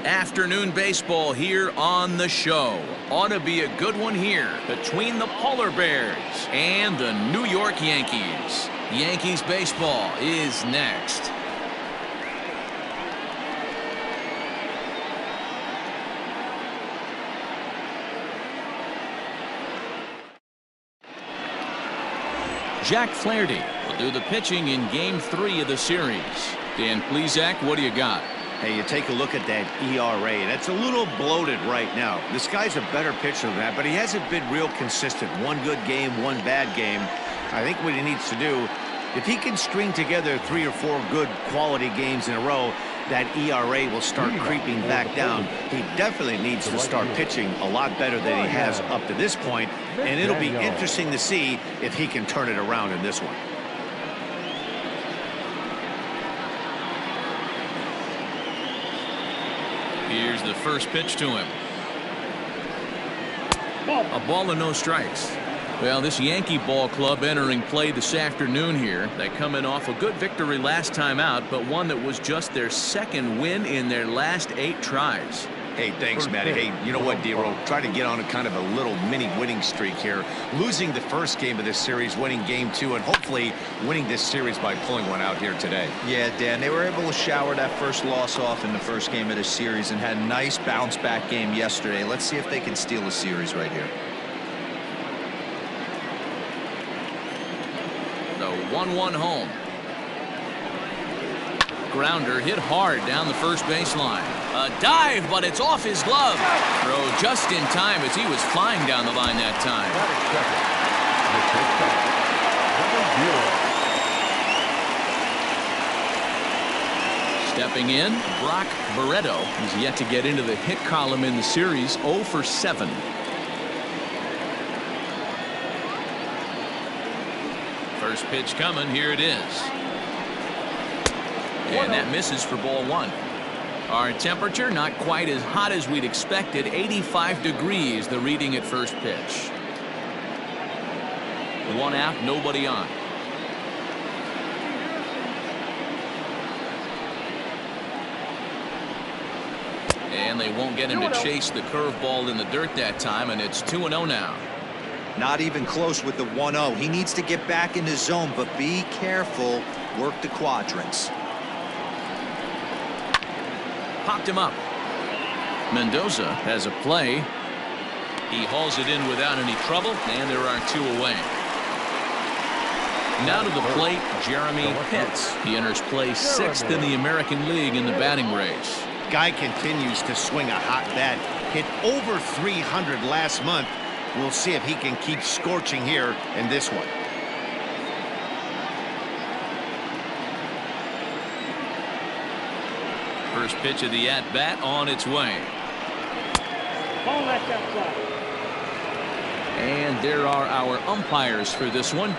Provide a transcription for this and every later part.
Afternoon baseball here on the show. Ought to be a good one here between the Polar Bears and the New York Yankees. Yankees baseball is next. Jack Flaherty will do the pitching in Game 3 of the series. Dan Plesac, what do you got? Hey, you take a look at that ERA. That's a little bloated right now. This guy's a better pitcher than that, but he hasn't been real consistent. One good game, one bad game. I think what he needs to do, if he can string together 3 or 4 good quality games in a row, that ERA will start creeping back down. He definitely needs to start pitching a lot better than he has up to this point, and it'll be interesting to see if he can turn it around in this one. Here's the first pitch to him. A ball and no strikes. Well, this Yankee ball club entering play this afternoon here. They coming off a good victory last time out, but one that was just their second win in their last 8 tries. Hey, thanks, Matty. Hey, you know what, D-Roll? Try to get on a kind of a little mini winning streak here. Losing the first game of this series, winning game 2, and hopefully winning this series by pulling one out here today. Yeah, Dan, they were able to shower that first loss off in the first game of this series and had a nice bounce-back game yesterday. Let's see if they can steal a series right here. The 1-1 home. Grounder hit hard down the first baseline. A dive, but it's off his glove. Throw just in time as he was flying down the line that time. Stepping in, Brock Barreto. He's yet to get into the hit column in the series, 0 for 7. First pitch coming, here it is. And that misses for ball 1. Our temperature not quite as hot as we'd expected. 85 degrees the reading at first pitch. 1 out, nobody on. And they won't get him to chase the curveball in the dirt that time, and it's 2-0 now. Not even close with the 1-0. He needs to get back in the zone, but be careful. Work the quadrants. Popped him up. Mendoza has a play. He hauls it in without any trouble, and there are 2 away. Now to the plate, Jeremy Pitts. He enters play 6th in the American League in the batting race. Guy continues to swing a hot bat. Hit over 300 last month. We'll see if he can keep scorching here in this one. First pitch of the at-bat on its way. And there are our umpires for this one.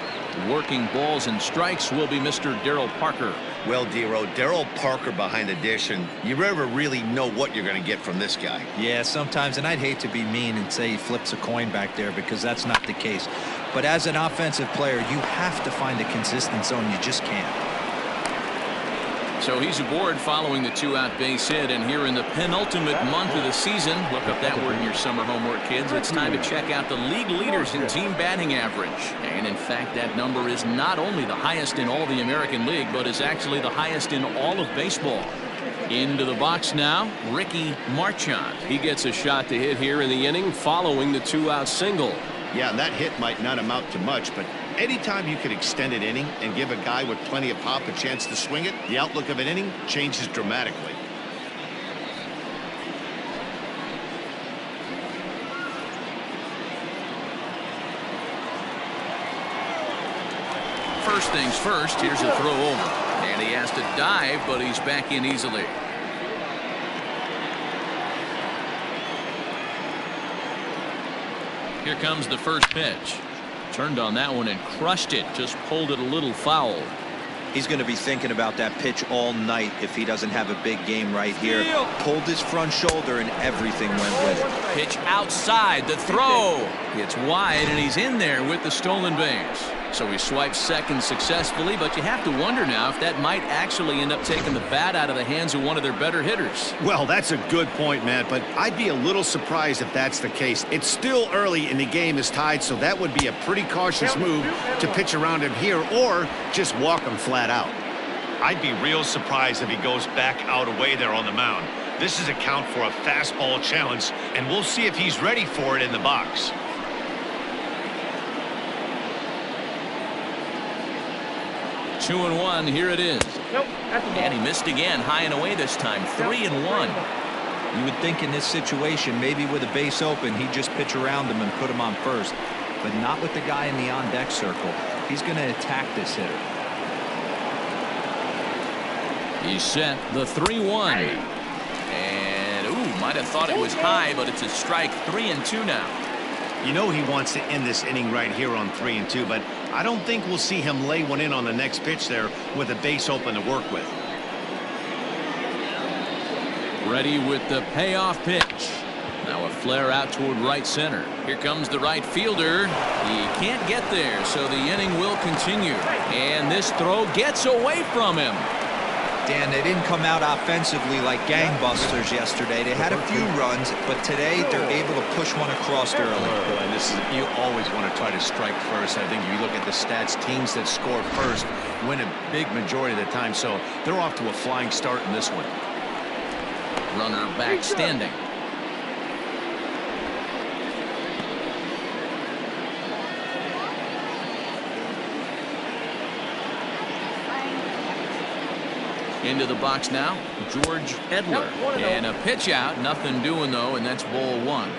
Working balls and strikes will be Mr. Darryl Parker. Well, D-Roll, Darryl Parker behind the dish, and you never really know what you're going to get from this guy. Yeah, sometimes, and I'd hate to be mean and say he flips a coin back there because that's not the case. But as an offensive player, you have to find a consistent zone. You just can't. So he's aboard following the 2-out base hit, and here in the penultimate month of the season, look up that word in your summer homework, kids. It's time to check out the league leaders in team batting average. And in fact, that number is not only the highest in all the American League, but is actually the highest in all of baseball. Into the box now, Ricky Marchand. He gets a shot to hit here in the inning following the 2-out single. Yeah, that hit might not amount to much, but anytime you can extend an inning and give a guy with plenty of pop a chance to swing it, the outlook of an inning changes dramatically. First things first, here's a throw over. And he has to dive, but he's back in easily. Here comes the first pitch. Turned on that one and crushed it. Just pulled it a little foul. He's going to be thinking about that pitch all night if he doesn't have a big game right here. Pulled his front shoulder and everything went with it. Pitch outside. The throw. It's wide and he's in there with the stolen base. So he swipes second successfully, but you have to wonder now if that might actually end up taking the bat out of the hands of one of their better hitters. Well, that's a good point, Matt, but I'd be a little surprised if that's the case. It's still early and the game is tied, so that would be a pretty cautious move to pitch around him here or just walk him flat out. I'd be real surprised if he goes back out away there on the mound. This is a count for a fastball challenge, and we'll see if he's ready for it in the box. 2-1, here it is. And he missed again, high and away this time, 3-1. You would think in this situation, maybe with a base open, he'd just pitch around him and put him on first. But not with the guy in the on-deck circle. He's going to attack this hitter. He's set, the 3-1. And, ooh, might have thought it was high, but it's a strike, 3-2 now. You know he wants to end this inning right here on 3-2, but I don't think we'll see him lay one in on the next pitch there with a base open to work with. Ready with the payoff pitch. Now a flare out toward right center. Here comes the right fielder. He can't get there, so the inning will continue. And this throw gets away from him. Dan, they didn't come out offensively like gangbusters yesterday. They had a few runs, but today they're able to push one across early. And this is, you always want to try to strike first. I think if you look at the stats, teams that score first win a big majority of the time. So they're off to a flying start in this one. Runner back standing. Into the box now, George Edler. And a pitch out, nothing doing though, and that's ball one.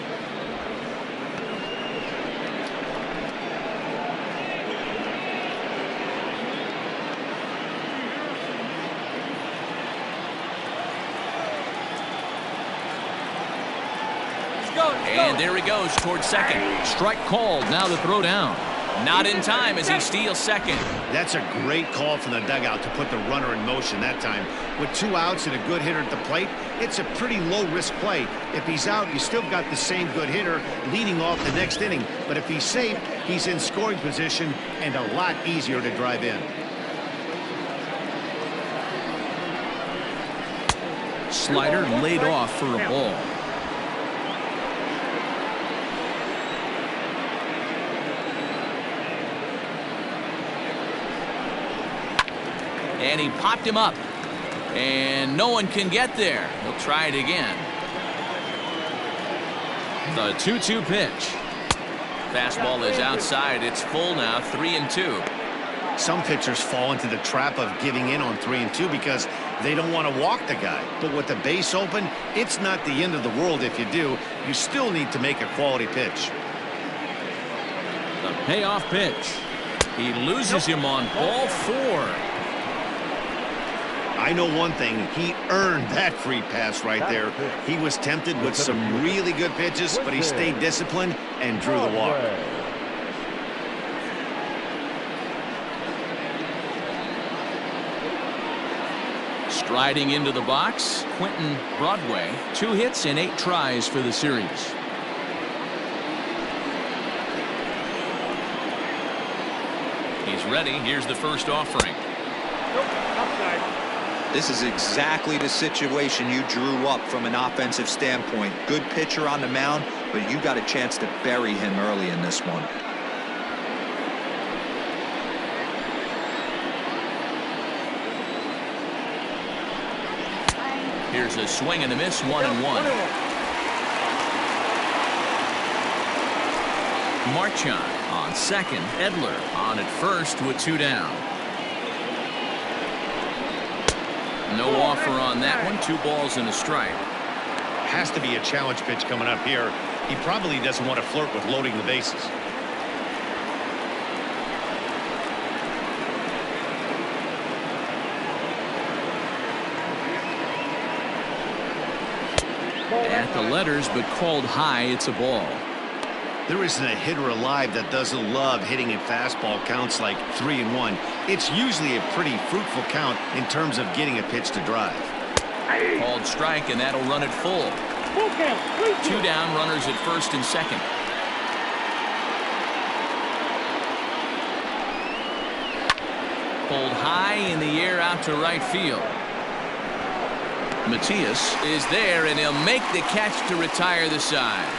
And there he goes towards second. Strike called, now the throw down. Not in time as he steals second. That's a great call from the dugout to put the runner in motion that time. With 2 outs and a good hitter at the plate, it's a pretty low-risk play. If he's out, you still got the same good hitter leading off the next inning. But if he's safe, he's in scoring position and a lot easier to drive in. Slider laid off for a ball. And he popped him up. And no one can get there. He'll try it again. The 2-2 pitch. Fastball is outside. It's full now, 3-2. Some pitchers fall into the trap of giving in on 3-2 because they don't want to walk the guy. But with the base open, it's not the end of the world if you do. You still need to make a quality pitch. The payoff pitch. He loses him on ball 4. I know one thing, he earned that free pass right there. He was tempted with some really good pitches, but he stayed disciplined and drew the walk. Striding into the box, Quentin Broadway. 2 hits in 8 tries for the series. He's ready. Here's the first offering. This is exactly the situation you drew up from an offensive standpoint. Good pitcher on the mound, but you got a chance to bury him early in this one. Here's a swing and a miss, 1-1. Marchand on second. Edler on at first with 2 down. No offer on that one. 2 balls and a strike. Has to be a challenge pitch coming up here. He probably doesn't want to flirt with loading the bases. At the letters, but called high. It's a ball. There isn't a hitter alive that doesn't love hitting at fastball counts like 3-1. It's usually a pretty fruitful count in terms of getting a pitch to drive. Called strike, and that'll run it full. 2 down, runners at first and second. pulled high in the air out to right field. Matias is there, and he'll make the catch to retire the side.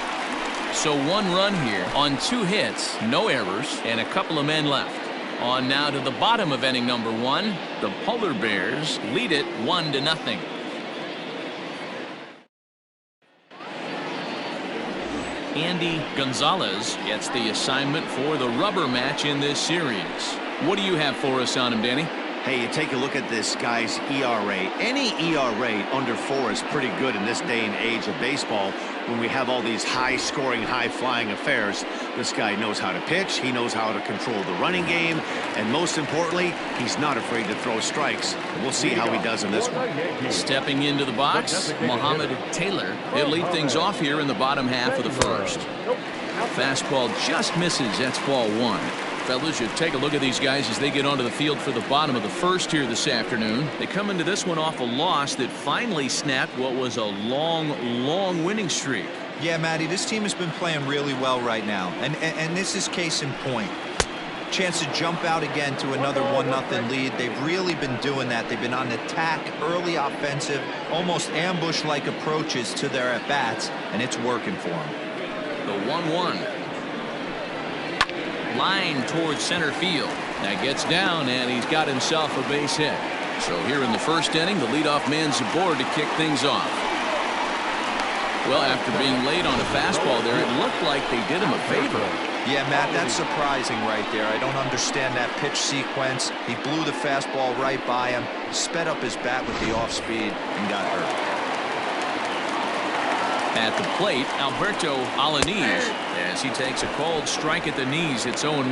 So 1 run here on 2 hits, no errors, and a couple of men left. On now to the bottom of inning number 1. The Polar Bears lead it 1-0. Andy Gonzalez gets the assignment for the rubber match in this series. What do you have for us on him, Danny? Hey, you take a look at this guy's ERA. Any ERA under 4 is pretty good in this day and age of baseball when we have all these high-scoring, high-flying affairs. This guy knows how to pitch. He knows how to control the running game. And most importantly, he's not afraid to throw strikes. We'll see how he does in this one. Stepping into the box, Mohamed Taylor. He'll lead things off here in the bottom half of the first. Fastball just misses. That's ball 1. Fellas, you take a look at these guys as they get onto the field for the bottom of the first here this afternoon. They come into this one off a loss that finally snapped what was a long winning streak. Yeah, Matty, this team has been playing really well right now, and this is case in point. Chance to jump out again to another 1-0 lead. They've really been doing that. They've been on attack, early offensive, almost ambush-like approaches to their at-bats, and it's working for them. The 1-1. Line towards center field. That gets down, and he's got himself a base hit. So here in the first inning, the leadoff man's aboard to kick things off. Well, after being late on a fastball there, it looked like they did him a favor. Yeah, Matt, that's surprising right there. I don't understand that pitch sequence. He blew the fastball right by him, sped up his bat with the off speed, and got hurt. At the plate, Alberto Alanis, as he takes a called strike at the knees. It's 0-1.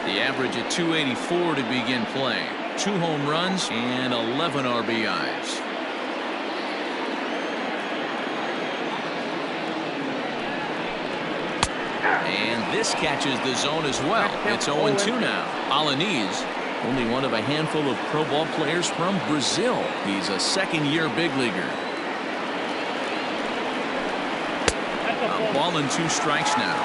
The average at 284 to begin play. 2 home runs and 11 RBIs. And this catches the zone as well. It's 0-2 now. Alanis, only one of a handful of pro ball players from Brazil. He's a second-year big leaguer. A ball and 2 strikes now.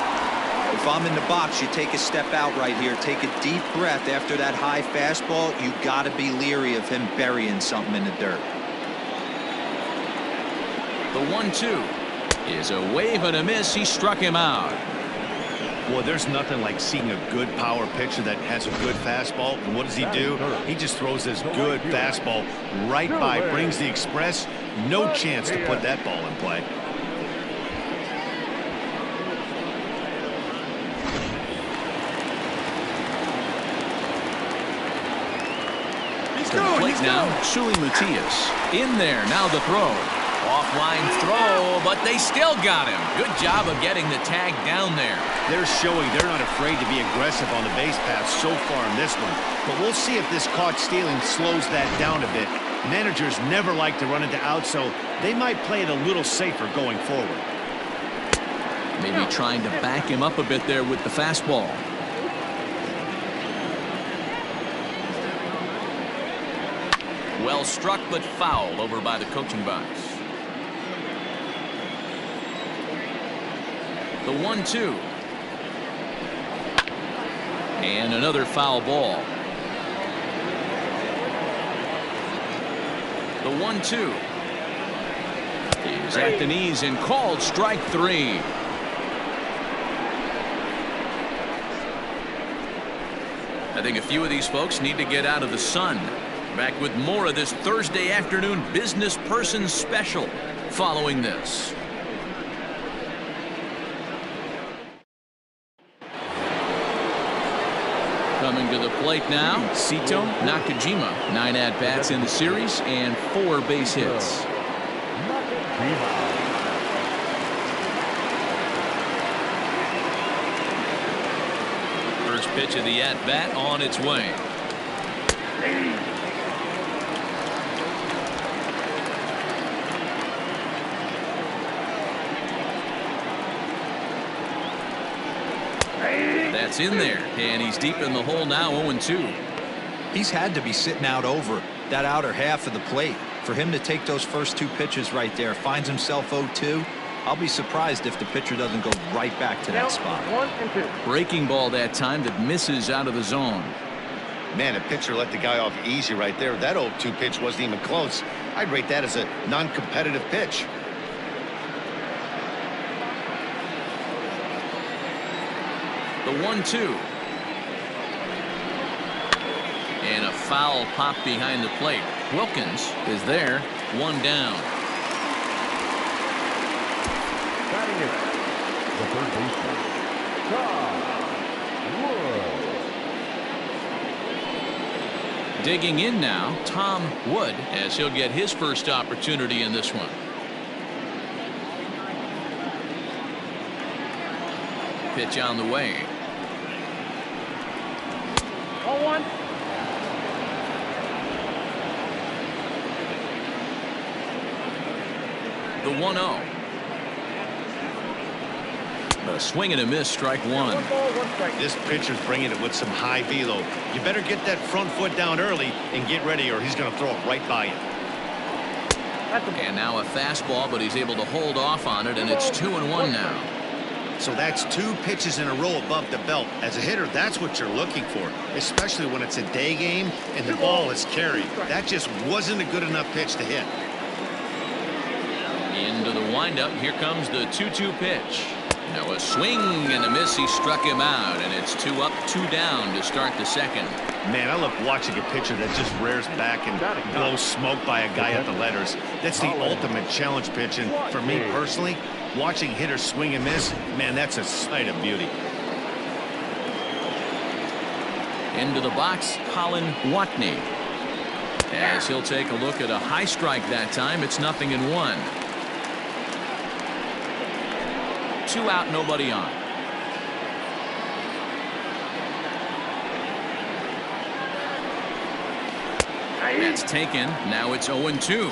If I'm in the box, you take a step out right here. Take a deep breath after that high fastball. You got to be leery of him burying something in the dirt. The 1-2 is a wave and a miss. He struck him out. Well, there's nothing like seeing a good power pitcher that has a good fastball. And what does he do? He just throws this good fastball right by, brings the express. No chance to put that ball in play. To the plate now, Sui Matias. In there, now the throw. Offline throw, but they still got him. Good job of getting the tag down there. They're showing they're not afraid to be aggressive on the base path so far in this one. But we'll see if this caught stealing slows that down a bit. Managers never like to run into outs, so they might play it a little safer going forward. Maybe trying to back him up a bit there with the fastball. Well struck, but foul over by the coaching box. The 1-2. And another foul ball. The 1-2 is at the knees and called strike 3. I think a few of these folks need to get out of the sun. Back with more of this Thursday afternoon business person special following this. Coming to the plate now, Sito Nakajima. 9 at-bats in the series and 4 base hits. First pitch of the at-bat on its way. That's in there, and he's deep in the hole now, 0-2. He's had to be sitting out over that outer half of the plate. For him to take those first 2 pitches right there, finds himself 0-2. I'll be surprised if the pitcher doesn't go right back to that spot. Breaking ball that time that misses out of the zone. Man, a pitcher let the guy off easy right there. That 0-2 pitch wasn't even close. I'd rate that as a non-competitive pitch. The 1-2. And a foul pop behind the plate. Wilkins is there. One down. Batting it, the third baseman, Tom Wood. Digging in now, Tom Wood, as he'll get his first opportunity in this one. Pitch on the way. 0-1. The 1-0. A swing and a miss, strike one. This pitcher's bringing it with some high velo. You better get that front foot down early and get ready, or he's going to throw it right by you. And now a fastball, but he's able to hold off on it, and it's 2-1 now. So that's 2 pitches in a row above the belt. As a hitter, that's what you're looking for, especially when it's a day game and the ball is carried. That just wasn't a good enough pitch to hit. Into the windup. Here comes the 2-2 pitch. Now a swing and a miss. He struck him out, and it's 2 up, 2 down to start the second. Man, I love watching a pitcher that just rears back and blows smoke by a guy at the letters. That's the ultimate challenge pitch, and for me personally, watching hitters swing and miss, man, that's a sight of beauty. Into the box, Colin Watney. As he'll take a look at a high strike that time. It's 0-1. 2 out, nobody on. That's taken. Now it's 0-2.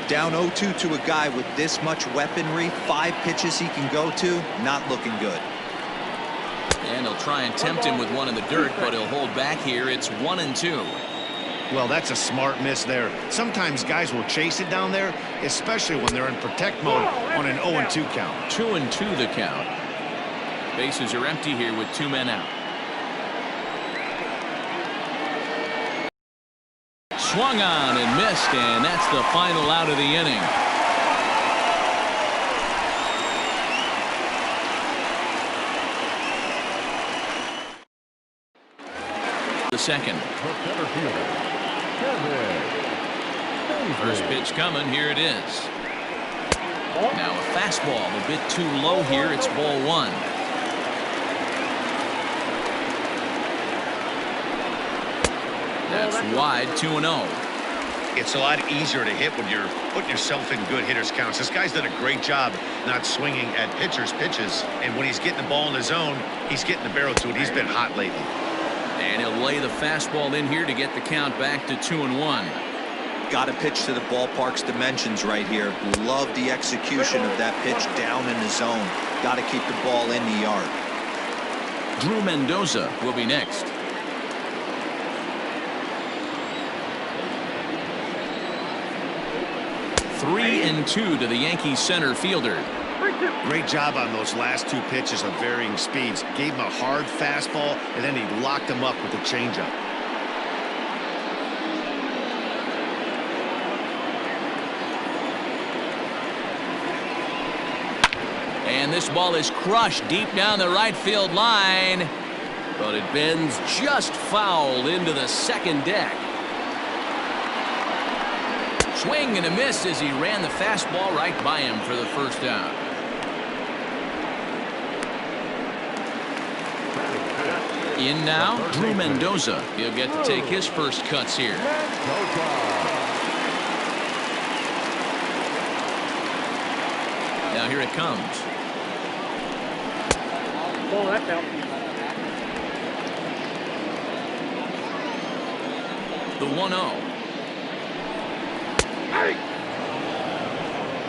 Down 0-2 to a guy with this much weaponry, 5 pitches he can go to, not looking good. And he'll try and tempt him with one in the dirt, but he'll hold back here. It's 1-2. Well, that's a smart miss there. Sometimes guys will chase it down there, especially when they're in protect mode on an 0-2 count. 2-2 the count. Bases are empty here with 2 men out. Swung on and missed, and that's the final out of the inning. The second. First pitch coming. Here it is. Now a fastball a bit too low here. It's ball 1. That's wide. 2-0. It's a lot easier to hit when you're putting yourself in good hitters counts. This guy's done a great job not swinging at pitchers' pitches, and when he's getting the ball in his zone, he's getting the barrel to it. He's been hot lately. And he'll lay the fastball in here to get the count back to 2-1. Got to pitch to the ballpark's dimensions right here. Love the execution of that pitch down in the zone. Got to keep the ball in the yard. Drew Mendoza will be next. Three and 2 to the Yankees center fielder. Great job on those last 2 pitches of varying speeds. Gave him a hard fastball, and then he locked him up with a changeup. And this ball is crushed deep down the right field line, but it bends just foul into the second deck. Swing and a miss as he ran the fastball right by him for the first out. In now, Drew Mendoza. He'll get to take his first cuts here. Now here it comes. Oh, that's out. The 1-0.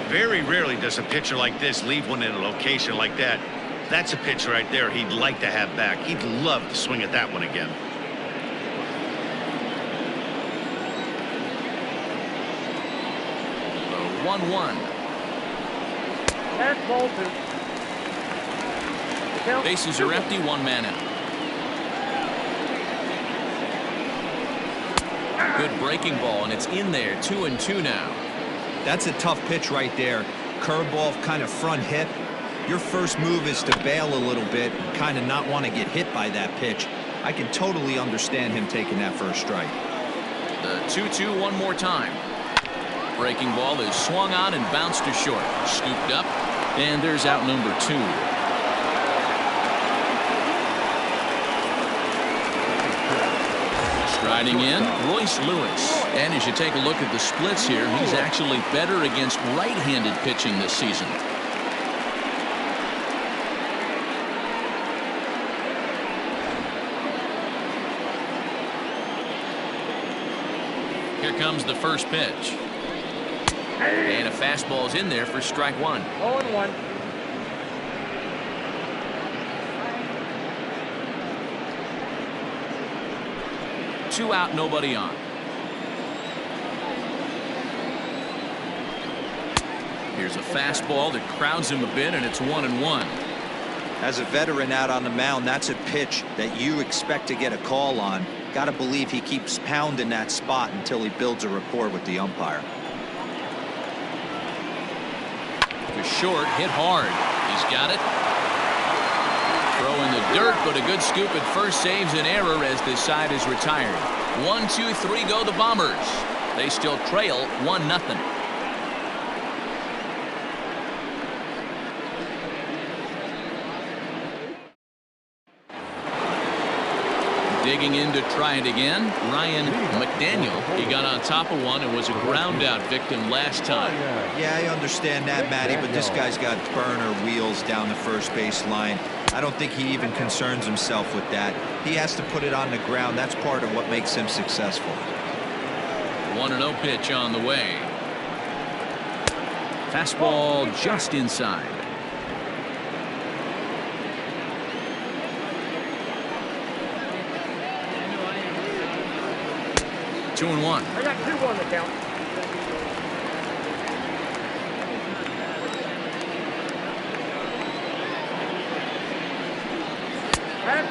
Very rarely does a pitcher like this leave one in a location like that. That's a pitch right there he'd like to have back. He'd love to swing at that one again. The 1-1. That's ball 2. Bases are empty. 1 man out. good breaking ball, and it's in there. 2-2 now. That's a tough pitch right there. Curveball, kind of front hip. Your first move is to bail a little bit and kind of not want to get hit by that pitch. I can totally understand him taking that first strike. The 2-2 one more time. Breaking ball is swung on and bounced to short. Scooped up, and there's out number 2. Striding in, Royce Lewis. And as you take a look at the splits here, he's actually better against right-handed pitching this season. Here comes the first pitch. And a fastball's in there for strike 1. 0-1. Two out, nobody on. Here's a fastball that crowds him a bit, and it's 1-1. As a veteran out on the mound, that's a pitch that you expect to get a call on. Got to believe he keeps pounding that spot until he builds a rapport with the umpire. To short, hit hard. He's got it. Throw in the dirt, but a good scoop at first saves an error as this side is retired. 1, 2, 3 go the Bombers. They still trail 1-0. Digging in to try it again, Ryan McDaniel. He got on top of one and was a ground out victim last time. Yeah, I understand that, Matty, but this guy's got burner wheels down the first base line. I don't think he even concerns himself with that. He has to put it on the ground. That's part of what makes him successful. 1-0 pitch on the way. Fastball just inside. Two and 1. I got 2 on the count.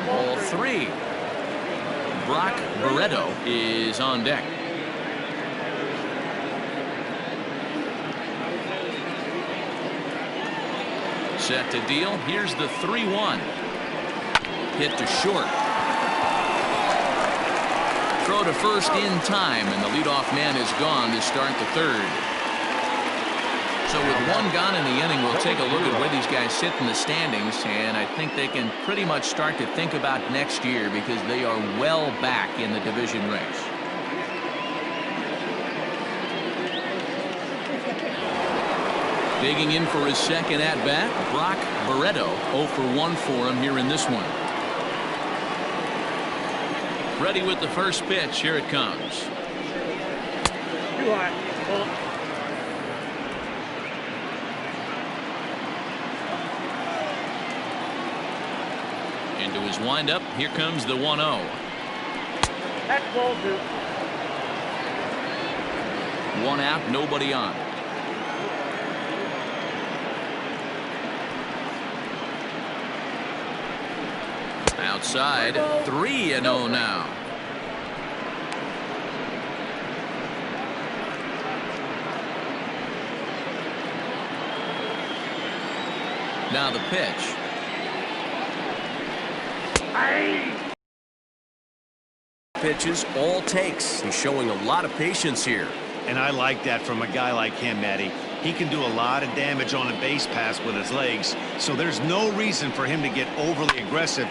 Ball 3. Brock Barreto is on deck. Set to deal. Here's the 3-1. Hit to short. Throw to first in time, and the leadoff man is gone to start the third. So with one gone in the inning, we'll take a look at where these guys sit in the standings, and I think they can pretty much start to think about next year because they are well back in the division race. Digging in for his second at-bat, Brock Barreto. 0 for 1 for him here in this one. Ready with the first pitch. Here it comes. Too high. Into his windup. Here comes the 1-0. That's ball 2. 1 out, nobody on. Outside, 3-0 now. Now the pitch. Pitches, all takes. He's showing a lot of patience here. And I like that from a guy like him, Matty. He can do a lot of damage on a base pass with his legs, so there's no reason for him to get overly aggressive.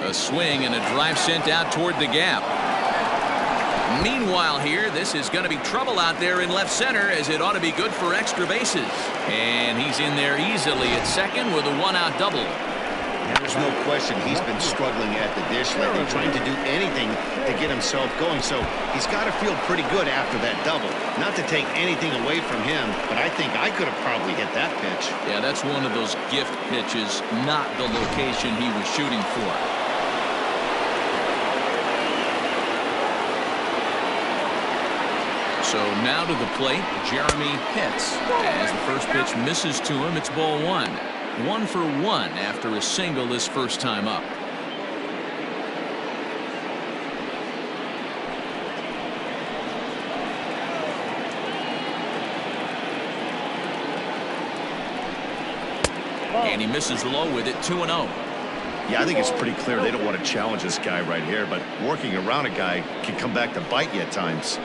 A swing and a drive sent out toward the gap. Meanwhile here, this is going to be trouble out there in left center, as it ought to be good for extra bases. And he's in there easily at second with a 1-out double. There's no question he's been struggling at the dish lately, trying to do anything to get himself going. So he's got to feel pretty good after that double. Not to take anything away from him, but I think I could have probably hit that pitch. Yeah, that's one of those gift pitches, not the location he was shooting for. So now to the plate, Jeremy Pitts. As the first pitch misses to him, it's ball 1. 1 for 1 after a single this first time up. And he misses low with it, 2-0. Yeah, I think it's pretty clear they don't want to challenge this guy right here, but working around a guy can come back to bite you at times.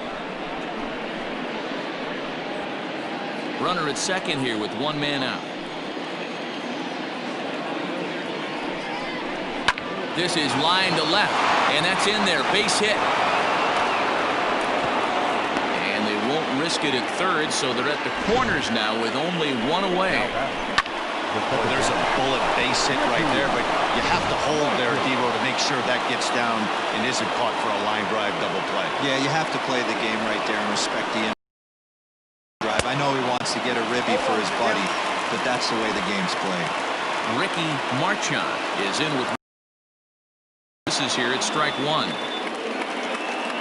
Runner at second here with one man out. This is line to left, and that's in there. Base hit. And they won't risk it at third, so they're at the corners now with only one away. Boy, there's a bullet base hit right there, but you have to hold there, Devo, to make sure that gets down and isn't caught for a line drive double play. Yeah, you have to play the game right there and respect the drive. I know he wants to get a ribby for his buddy, but that's the way the game's played. Ricky Marchand is in with misses here at strike one.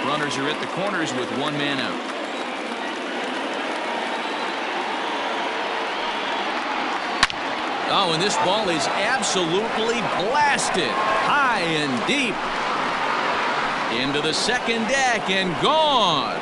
Runners are at the corners with one man out. Oh, and this ball is absolutely blasted high and deep into the second deck and gone.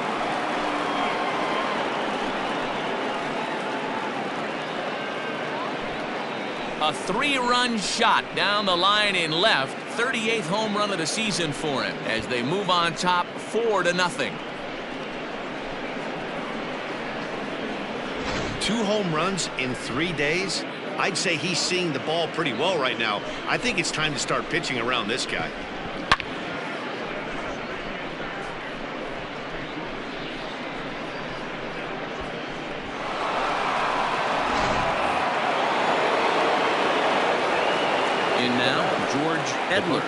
A 3-run shot down the line in left. 38th home run of the season for him as they move on top 4-0. 2 home runs in 3 days. I'd say he's seeing the ball pretty well right now. I think it's time to start pitching around this guy. In now, George Edler.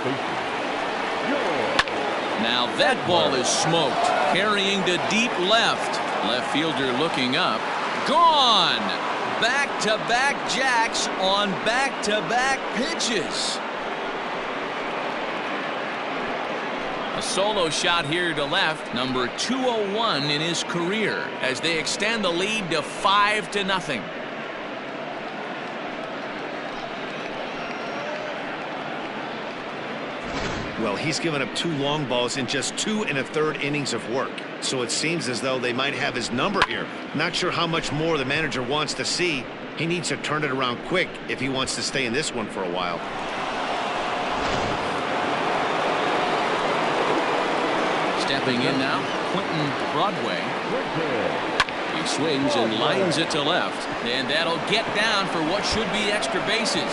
Now that ball is smoked, carrying to deep left. Left fielder looking up. Gone! Back-to-back jacks on back-to-back pitches. A solo shot here to left, number 201 in his career, as they extend the lead to 5-0. Well, he's given up 2 long balls in just 2 1/3 innings of work. So it seems as though they might have his number here. Not sure how much more the manager wants to see. He needs to turn it around quick if he wants to stay in this one for a while. Stepping in now, Quentin Broadway. He swings and lines it to left, and that'll get down for what should be extra bases.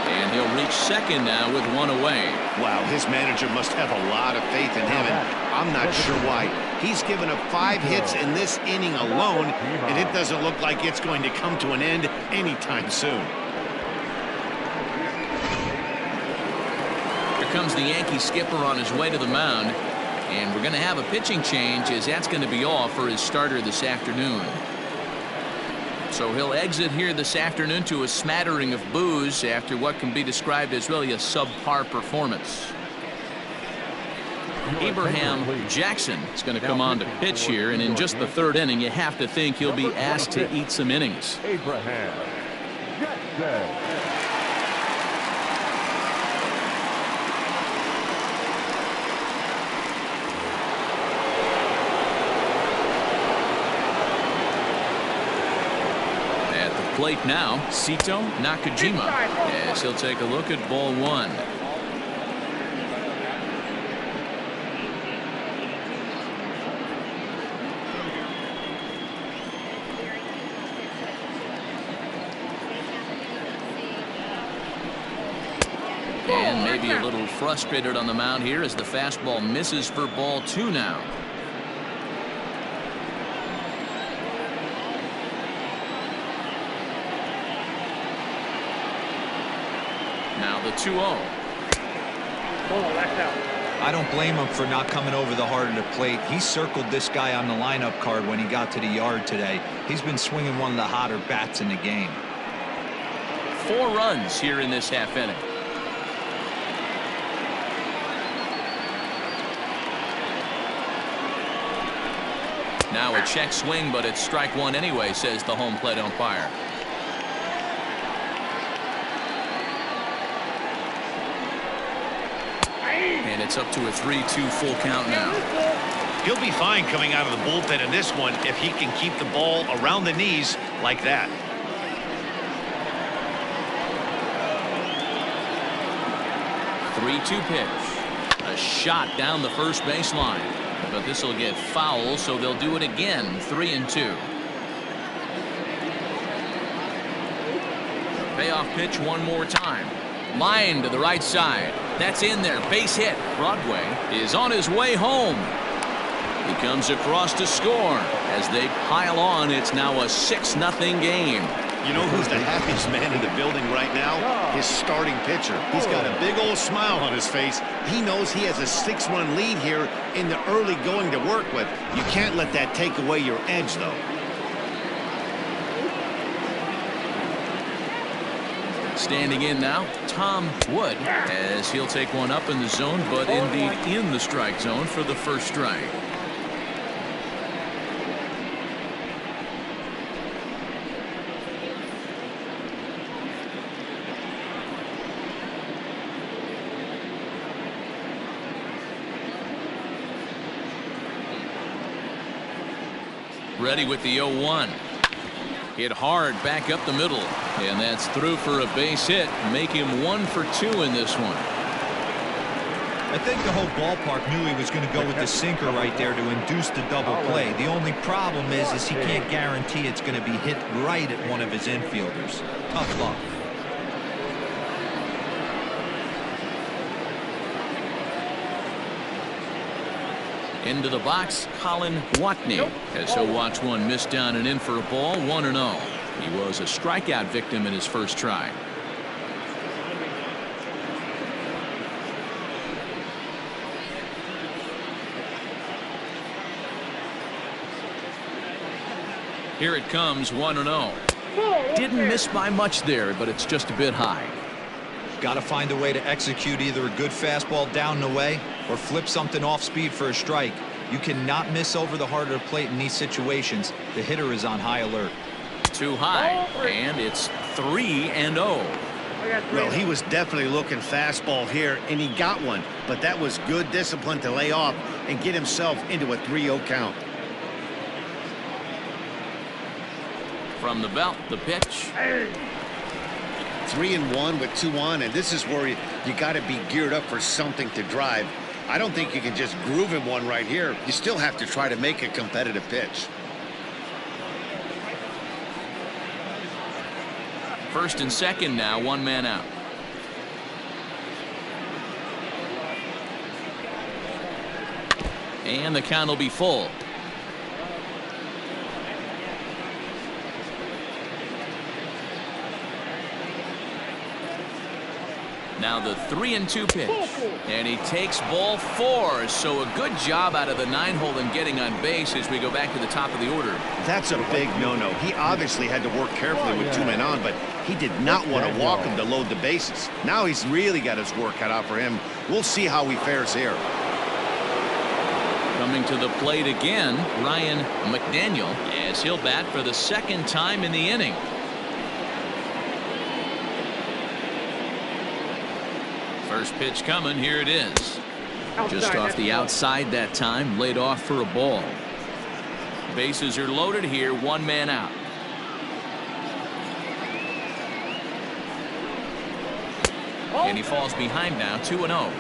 And he'll reach second now with one away. Wow, his manager must have a lot of faith in him, and I'm not sure why. He's given up 5 hits in this inning alone, and it doesn't look like it's going to come to an end anytime soon. Here comes the Yankee skipper on his way to the mound, and we're going to have a pitching change, as that's going to be all for his starter this afternoon. So he'll exit here this afternoon to a smattering of boos after what can be described as really a subpar performance. Abraham Jackson is going to come on to pitch here, and in just the 3rd inning, you have to think he'll be asked to eat some innings. Abraham Jackson. Plate now, Sito Nakajima, as he'll take a look at ball 1. And maybe a little frustrated on the mound here as the fastball misses for ball 2 now. Now the 2-0. I don't blame him for not coming over the heart of the plate. He circled this guy on the lineup card when he got to the yard today. He's been swinging one of the hotter bats in the game. 4 runs here in this half inning. Now a check swing, but it's strike 1 anyway, says the home plate umpire. And it's up to a 3-2 full count now. He'll be fine coming out of the bullpen in this one if he can keep the ball around the knees like that. 3-2 pitch. A shot down the first baseline. But this will get foul, so they'll do it again. 3-2. Payoff pitch one more time. Line to the right side. That's in there. Base hit. Broadway is on his way home. He comes across to score. As they pile on, it's now a 6-0 game. You know who's the happiest man in the building right now? His starting pitcher. He's got a big old smile on his face. He knows he has a 6-run lead here in the early going to work with. You can't let that take away your edge, though. Standing in now, Tom Wood, as he'll take one up in the zone, but indeed in the strike zone for the first strike. Ready with the 0-1. Hit hard back up the middle, and that's through for a base hit. Make him 1 for 2 in this one. I think the whole ballpark knew he was going to go with the sinker right there to induce the double play. The only problem is he can't guarantee it's going to be hit right at one of his infielders. Tough luck. Into the box, Colin Watney, as he'll watch one miss down and in for a ball. 1-0. He was a strikeout victim in his first try. Here it comes. 1-0. Didn't miss by much there, but it's just a bit high. Got to find a way to execute either a good fastball down and away or flip something off speed for a strike. You cannot miss over the heart of the plate in these situations. The hitter is on high alert. Too high, and it's 3-0. Well, he was definitely looking fastball here, and he got one. But that was good discipline to lay off and get himself into a 3-0 count. From the belt, the pitch. 3-1 with 2 on, and this is where you got to be geared up for something to drive. I don't think you can just groove him one right here. You still have to try to make a competitive pitch. First and second now, 1 man out. And the count will be full. Now the 3-2 pitch, and he takes ball 4. So a good job out of the 9-hole in getting on base as we go back to the top of the order. That's a big no-no. He obviously had to work carefully with 2 men on, but he did not want to walk him to load the bases. Now he's really got his work cut out for him. We'll see how he fares here. Coming to the plate again, Ryan McDaniel, as he'll bat for the 2nd time in the inning. First pitch coming. Here it is. Just off the outside that time. Laid off for a ball. Bases are loaded here. 1 man out. And he falls behind now. 2-0.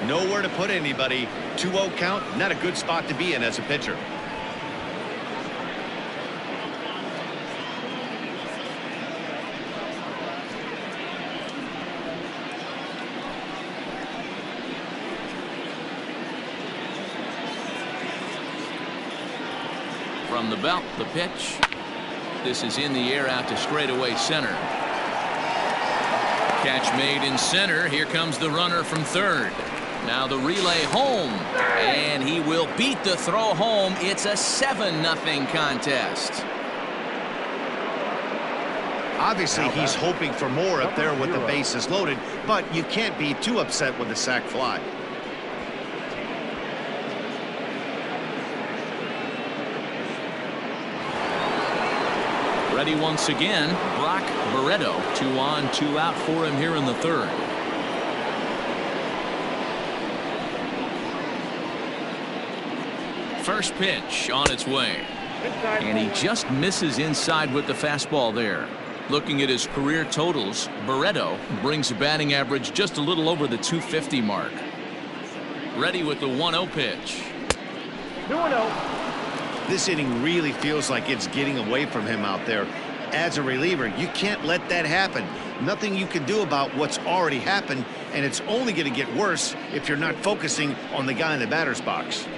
Nowhere to put anybody. 2-0 count. Not a good spot to be in as a pitcher. From the belt, the pitch. This is in the air out to straightaway center. Catch made in center. Here comes the runner from third. Now the relay home, and he will beat the throw home. It's a 7-0 contest. Obviously, he's hoping for more up there with the bases loaded, but you can't be too upset with the sac fly. Ready once again, Brock Barreto. 2 on, 2 out for him here in the 3rd. First pitch on its way. And he just misses inside with the fastball there. Looking at his career totals, Barreto brings a batting average just a little over the 250 mark. Ready with the 1-0 pitch. 2-0. This inning really feels like it's getting away from him out there. As a reliever, you can't let that happen. Nothing you can do about what's already happened, and it's only going to get worse if you're not focusing on the guy in the batter's box.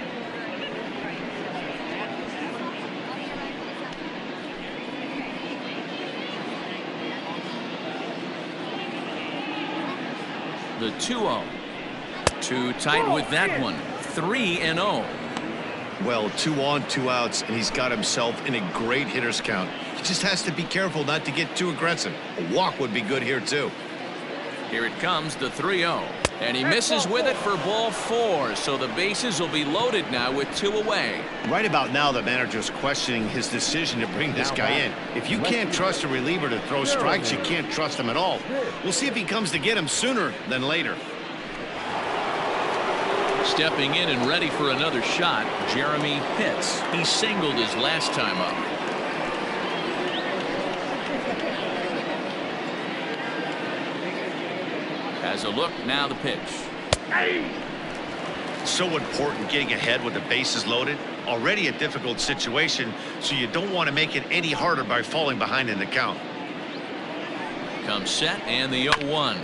The 2-0. Too tight with that one. 3-0. Well, 2 on, 2 outs, and he's got himself in a great hitter's count. He just has to be careful not to get too aggressive. A walk would be good here, too. Here it comes, the 3-0. And he misses with it for ball 4, so the bases will be loaded now with 2 away. Right about now, the manager's questioning his decision to bring this guy in. If you can't trust a reliever to throw strikes, you can't trust him at all. We'll see if he comes to get him sooner than later. Stepping in and ready for another shot, Jeremy Pitts. He singled his last time up. Has a look, now the pitch. So important getting ahead with the bases loaded. Already a difficult situation, so you don't want to make it any harder by falling behind in the count. Comes set, and the 0-1.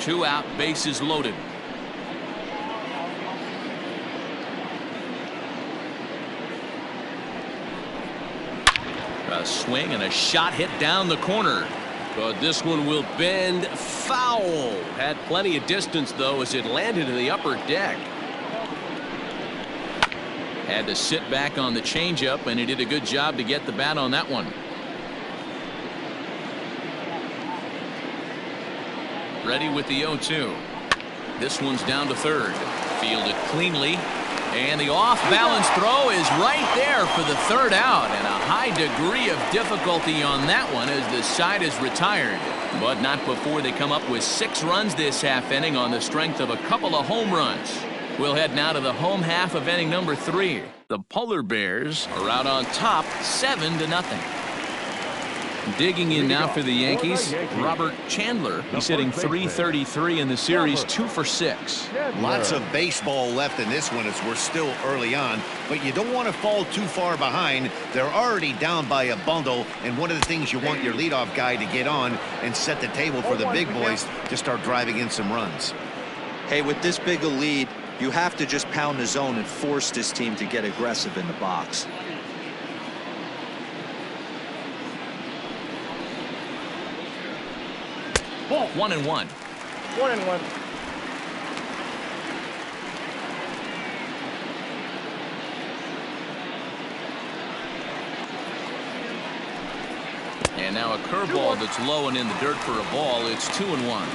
2 out, bases loaded. A swing and a shot hit down the corner. But this one will bend foul. Had plenty of distance, though, as it landed in the upper deck. Had to sit back on the changeup, and he did a good job to get the bat on that one. Ready with the 0-2. This one's down to third. Fielded cleanly. And the off-balance throw is right there for the third out. And a high degree of difficulty on that one as the side is retired. But not before they come up with 6 runs this half inning on the strength of a couple of home runs. We'll head now to the home half of inning number 3. The Polar Bears are out on top 7-0. Digging in now for the Yankees, Robert Chandler. He's hitting .333 in the series, 2 for 6. Lots of baseball left in this one as we're still early on, but you don't want to fall too far behind. They're already down by a bundle, and one of the things you want your leadoff guy to get on and set the table for the big boys to start driving in some runs. Hey, with this big a lead, you have to just pound the zone and force this team to get aggressive in the box. Ball 1-1. 1-1. And now a curveball that's low and in the dirt for a ball. It's 2-1.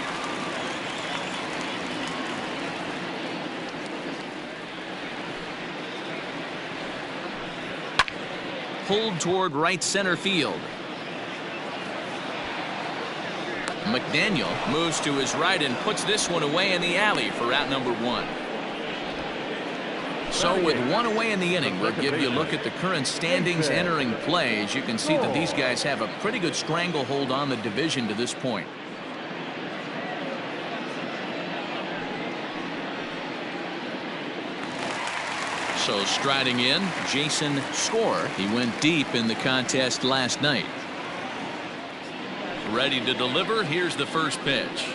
Pulled toward right center field. McDaniel moves to his right and puts this one away in the alley for out number 1. So with 1 away in the inning, we'll give you a look at the current standings entering play. As you can see that these guys have a pretty good stranglehold on the division to this point. So striding in, Jason Score. He went deep in the contest last night. Ready to deliver. Here's the first pitch.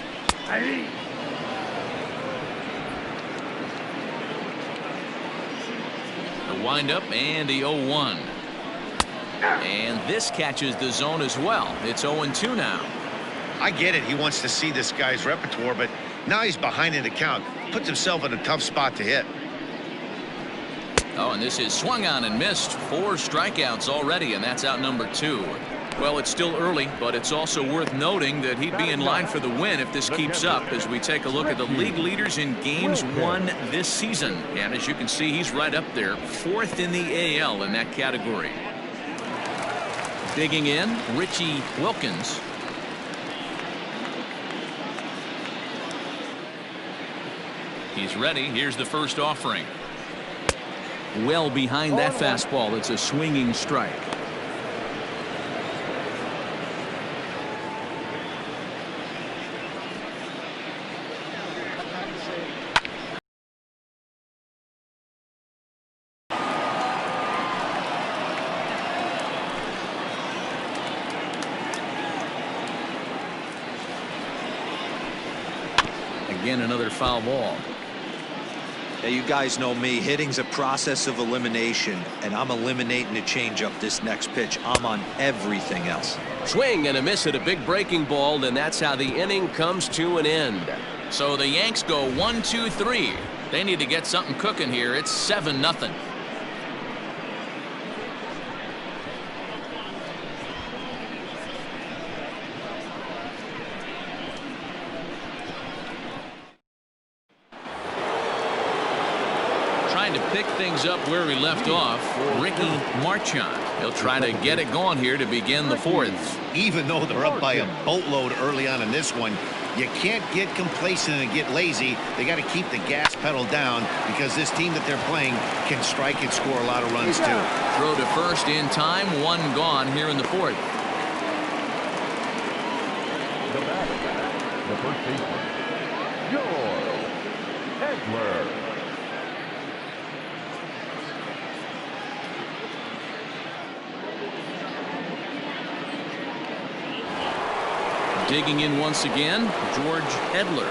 The windup and the 0-1. And this catches the zone as well. It's 0-2 now. I get it. He wants to see this guy's repertoire, but now he's behind in the count. Puts himself in a tough spot to hit. Oh, and this is swung on and missed. 4 strikeouts already, and that's out number 2. Well, it's still early, but it's also worth noting that he'd be in line for the win if this keeps up as we take a look at the league leaders in games won this season. And as you can see, he's right up there, 4th in the AL in that category. Digging in, Richie Wilkins. He's ready. Here's the first offering. Well behind that fastball. It's a swinging strike. Again, another foul ball. Hey, you guys know me. Hitting's a process of elimination, and I'm eliminating the changeup this next pitch. I'm on everything else. Swing and a miss at a big breaking ball, and that's how the inning comes to an end. So the Yanks go 1-2-3. They need to get something cooking here. It's 7-0. Trying to pick things up where we left off, Ricky Marchand. He'll try to get it going here to begin the fourth. Even though they're up by a boatload early on in this one, you can't get complacent and get lazy. They got to keep the gas pedal down because this team that they're playing can strike and score a lot of runs too. Throw to first in time, one gone here in the fourth. The batter, the first baseman, George Edler. Digging in once again, George Edler.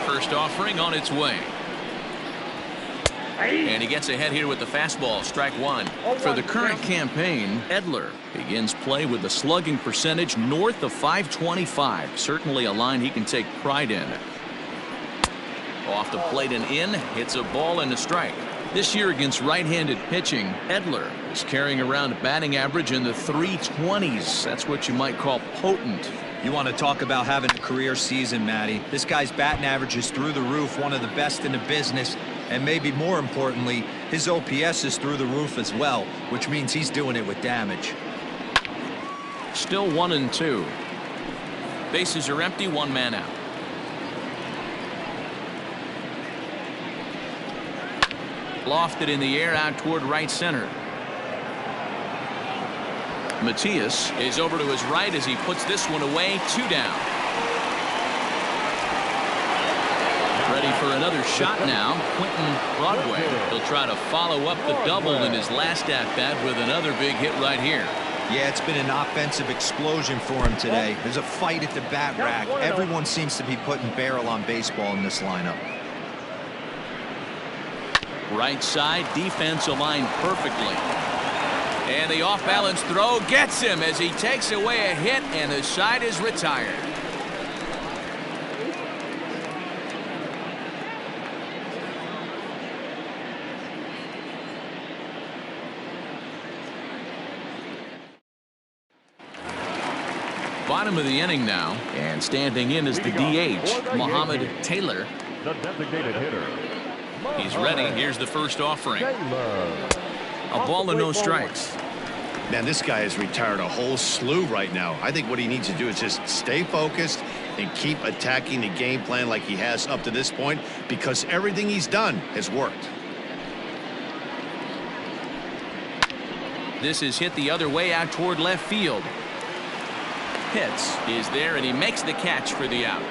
First offering on its way. And he gets ahead here with the fastball, strike one. For the current campaign, Edler begins play with a slugging percentage north of .525. Certainly a line he can take pride in. Off the plate and in, hits a ball and a strike. This year against right-handed pitching, Edler is carrying around a batting average in the 320s. That's what you might call potent. You want to talk about having a career season, Matty. This guy's batting average is through the roof, one of the best in the business. And maybe more importantly, his OPS is through the roof as well, which means he's doing it with damage. Still 1-2. Bases are empty, one man out. Lofted in the air out toward right center. Matias is over to his right as he puts this one away. 2 down. Ready for another shot now. Quentin Broadway. He'll try to follow up the double in his last at-bat with another big hit right here. Yeah, it's been an offensive explosion for him today. There's a fight at the bat rack. Everyone seems to be putting barrel on baseball in this lineup. Right side, defense aligned perfectly. And the off-balance throw gets him as he takes away a hit, and the side is retired. Bottom of the inning now, and standing in is the DH, Mohamed Taylor. The designated hitter. He's ready. Here's the first offering. A ball and no strikes. Man, this guy has retired a whole slew right now. I think what he needs to do is just stay focused and keep attacking the game plan like he has up to this point, because everything he's done has worked. This is hit the other way out toward left field. Pitts is there, and he makes the catch for the out.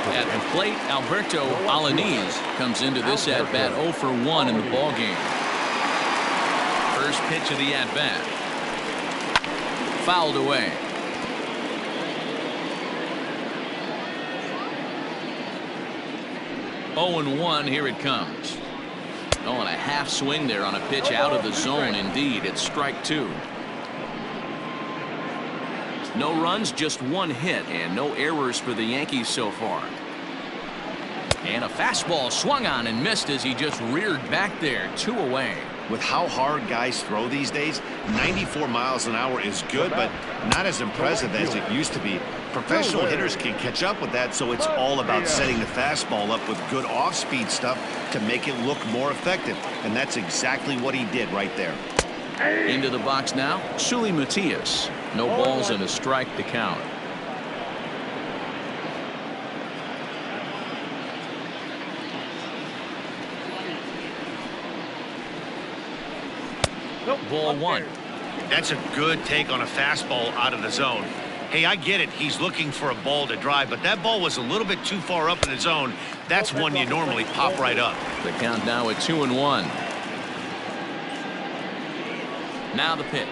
At the plate, Alberto Alanis comes into this at-bat 0 for 1 in the ballgame. First pitch of the at-bat. Fouled away. Oh and 1, here it comes. Oh, and a half swing there on a pitch out of the zone. Indeed, it's strike 2. No runs, just 1 hit, and no errors for the Yankees so far. And a fastball swung on and missed as he just reared back there. 2 away. With how hard guys throw these days, 94 miles an hour is good, but not as impressive as it used to be. Professional hitters can catch up with that, so it's all about setting the fastball up with good off-speed stuff to make it look more effective. And that's exactly what he did right there. Into the box now, Suli Matias. No balls and a strike to count. Ball 1. That's a good take on a fastball out of the zone. Hey, I get it. He's looking for a ball to drive, but that ball was a little bit too far up in the zone. That's one you normally pop right up. The count now at 2 and 1. Now the pitch.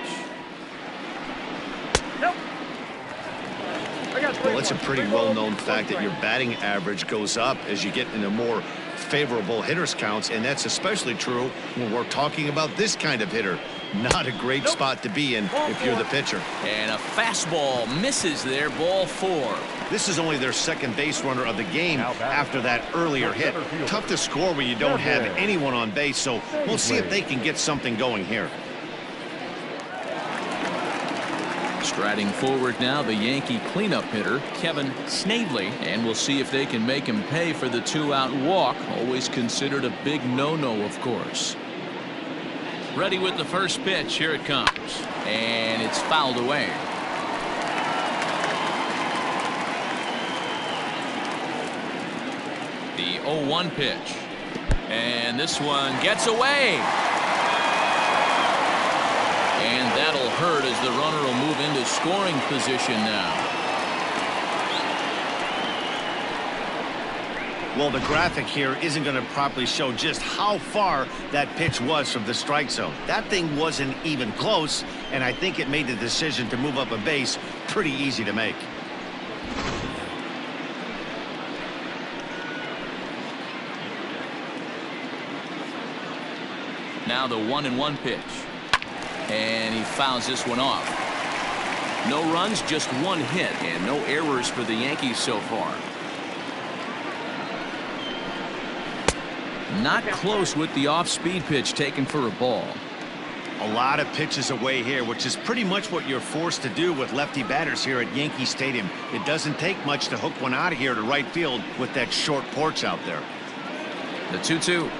Well, it's a pretty well-known fact that your batting average goes up as you get into more favorable hitters counts, and that's especially true when we're talking about this kind of hitter. Not a great spot to be in if you're the pitcher. And a fastball misses there, ball 4. This is only their second base runner of the game after that earlier hit. Tough to score when you don't have anyone on base, so we'll see if they can get something going here. Striding forward now, the Yankee cleanup hitter, Kevin Snavely, and we'll see if they can make him pay for the 2-out walk. Always considered a big no-no, of course. Ready with the first pitch. Here it comes. And it's fouled away. The 0-1 pitch. And this one gets away. And that'll hurt as the runner will move into scoring position now. Well, the graphic here isn't going to properly show just how far that pitch was from the strike zone. That thing wasn't even close, and I think it made the decision to move up a base pretty easy to make. Now the 1-1 pitch. And he fouls this one off. No runs, just one hit, and no errors for the Yankees so far. Not close with the off-speed pitch taken for a ball. A lot of pitches away here, which is pretty much what you're forced to do with lefty batters here at Yankee Stadium. It doesn't take much to hook one out of here to right field with that short porch out there. The 2-2.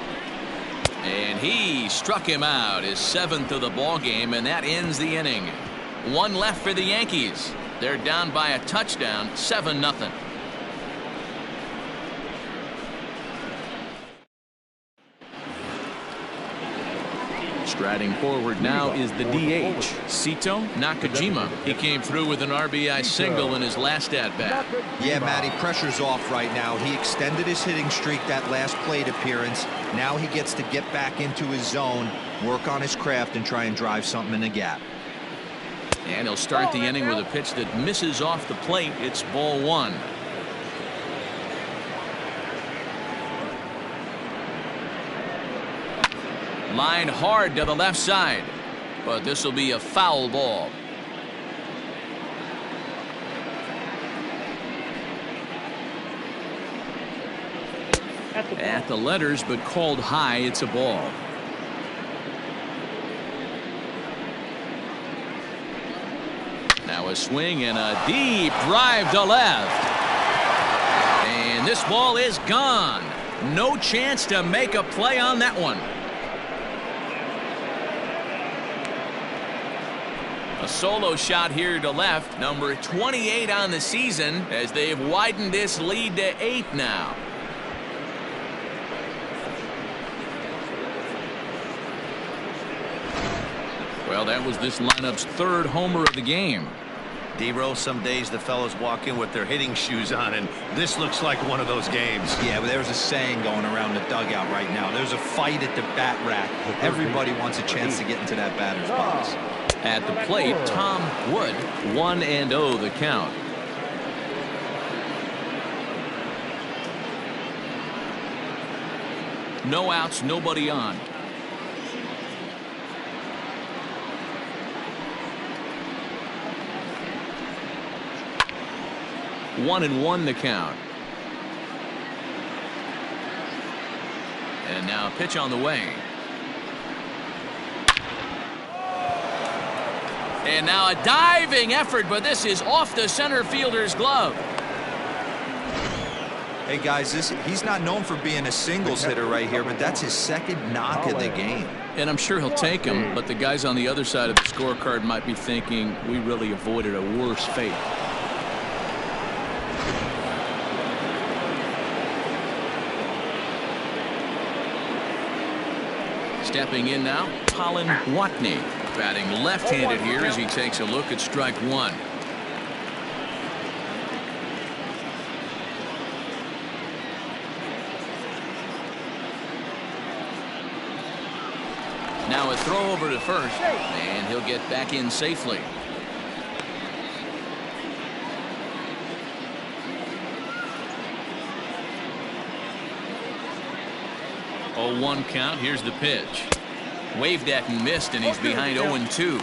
And he struck him out, his 7th of the ball game, and that ends the inning. One left for the Yankees. They're down by a touchdown, 7-0. Striding forward now is the DH, Sito Nakajima. He came through with an RBI single in his last at-bat. Yeah, Matty, pressure's off right now. He extended his hitting streak that last plate appearance. Now he gets to get back into his zone, work on his craft, and try and drive something in the gap. And he'll start the inning with a pitch that misses off the plate. It's ball 1. Line hard to the left side, but this will be a foul ball. At the letters, but called high. It's a ball. Now a swing and a deep drive to left. And this ball is gone. No chance to make a play on that one. A solo shot here to left, number 28 on the season, as they've widened this lead to 8 now. Well, that was this lineup's 3rd homer of the game. D-Row, some days the fellas walk in with their hitting shoes on, and this looks like one of those games. Yeah, but there's a saying going around the dugout right now. There's a fight at the bat rack. Everybody wants a chance to get into that batter's box. At the plate, Tom Wood, 1-0 the count. No outs, nobody on. One and one the count. And now a pitch on the way. And now a diving effort, but this is off the center fielder's glove. Hey guys, he's not known for being a singles hitter right here, but that's his 2nd knock of the game. And I'm sure he'll take him, but the guys on the other side of the scorecard might be thinking we really avoided a worse fate. Stepping in now, Colin Watney, batting left-handed here as he takes a look at strike 1. Now a throw over to first, and he'll get back in safely. 0-1 count. Here's the pitch. Waved at and missed, and he's behind 0-2.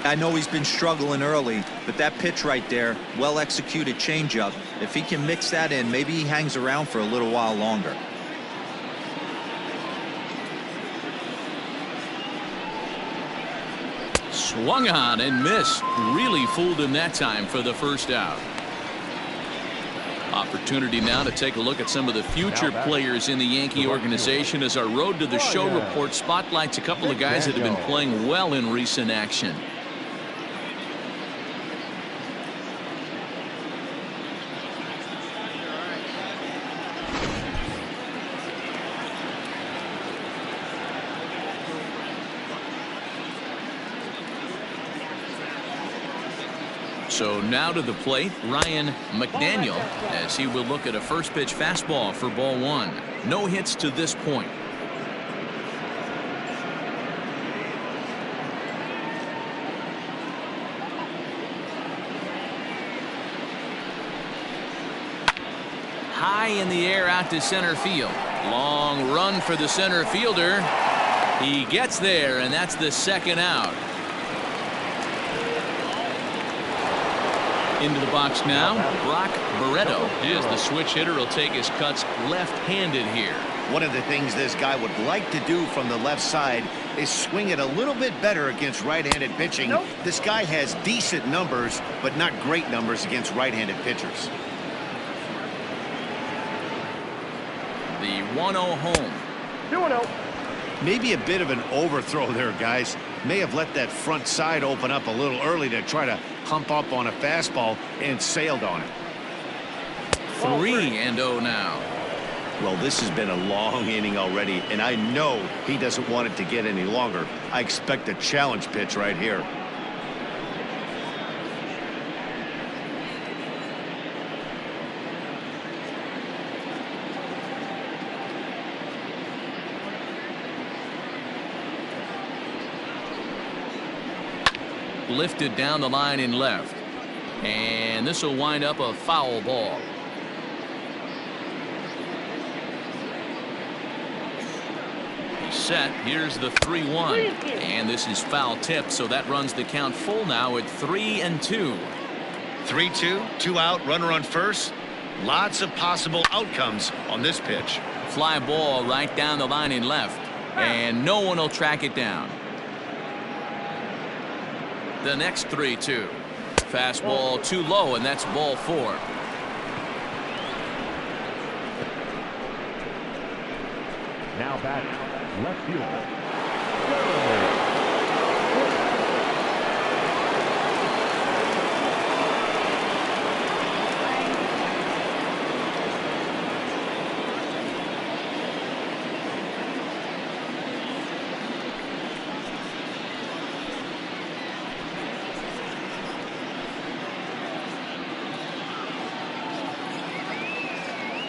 I know he's been struggling early, but that pitch right there, well executed changeup. If he can mix that in, maybe he hangs around for a little while longer. Swung on and missed. Really fooled him that time for the first out. Opportunity now to take a look at some of the future players in the Yankee organization as our Road to the Show report spotlights a couple of guys that have been playing well in recent action. So now to the plate, Ryan McDaniel, as he will look at a first pitch fastball for ball one. No hits to this point. High in the air out to center field. Long run for the center fielder. He gets there, and that's the second out. Into the box now, Brock Barreto is the switch hitter. He'll take his cuts left-handed here. One of the things this guy would like to do from the left side is swing it a little bit better against right-handed pitching. Nope. This guy has decent numbers, but not great numbers against right-handed pitchers. The 1-0 home. 2-0. Maybe a bit of an overthrow there, guys. May have let that front side open up a little early to try to pump up on a fastball and sailed on it. 3-0 now. Well, this has been a long inning already, and I know he doesn't want it to get any longer. I expect a challenge pitch right here. Lifted down the line in left. And this will wind up a foul ball. He's set. Here's the 3-1. And this is foul tip, so that runs the count full now at 3-2. 3-2, 2 out, runner on first. Lots of possible outcomes on this pitch. Fly ball right down the line in left. And no one will track it down. The next 3-2. Fastball too low, and that's ball 4. Now back, left fielder.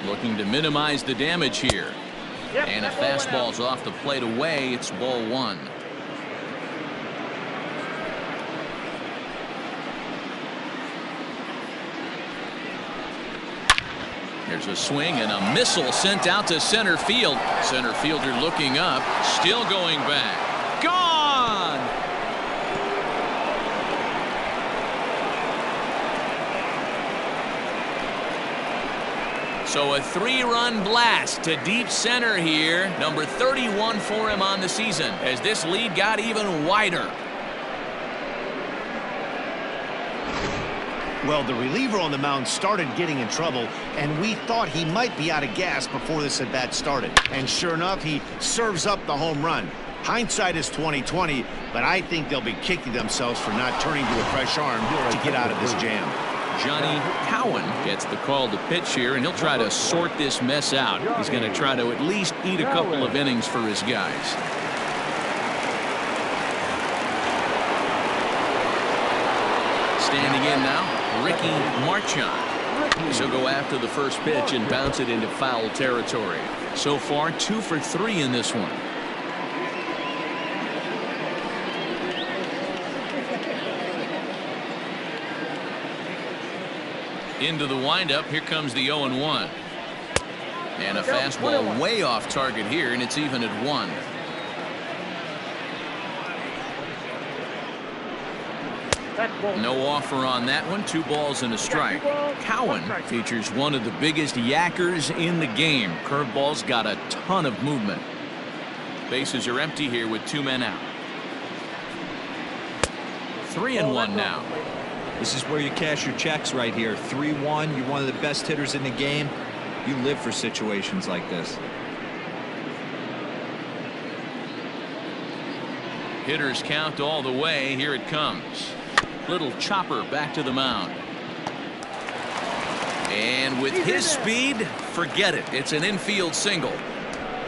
Looking to minimize the damage here. Yep, And a that ball went fastball's off the plate away. It's ball 1. There's a swing and a missile sent out to center field. Center fielder looking up, still going back. Gone! So a 3-run blast to deep center here. Number 31 for him on the season as this lead got even wider. Well, the reliever on the mound started getting in trouble, and we thought he might be out of gas before this at-bat started. And sure enough, he serves up the home run. Hindsight is 20/20, but I think they'll be kicking themselves for not turning to a fresh arm to get out of this jam. Johnny Cowan gets the call to pitch here, and he'll try to sort this mess out. He's going to try to at least eat a couple of innings for his guys. Standing in now, Ricky Marchand. He'll go after the first pitch and bounce it into foul territory. So far, 2 for 3 in this one. Into the windup. Here comes the 0-1. And a fastball way off target here, and it's even at 1. No offer on that one. 2 balls and a strike. Cowan features one of the biggest yackers in the game. Curveball's got a ton of movement. Bases are empty here with 2 men out. 3-1 now. This is where you cash your checks right here. 3-1. You're one of the best hitters in the game. You live for situations like this. Hitters count all the way. Here it comes. Little chopper back to the mound. And with his speed, forget it. It's an infield single.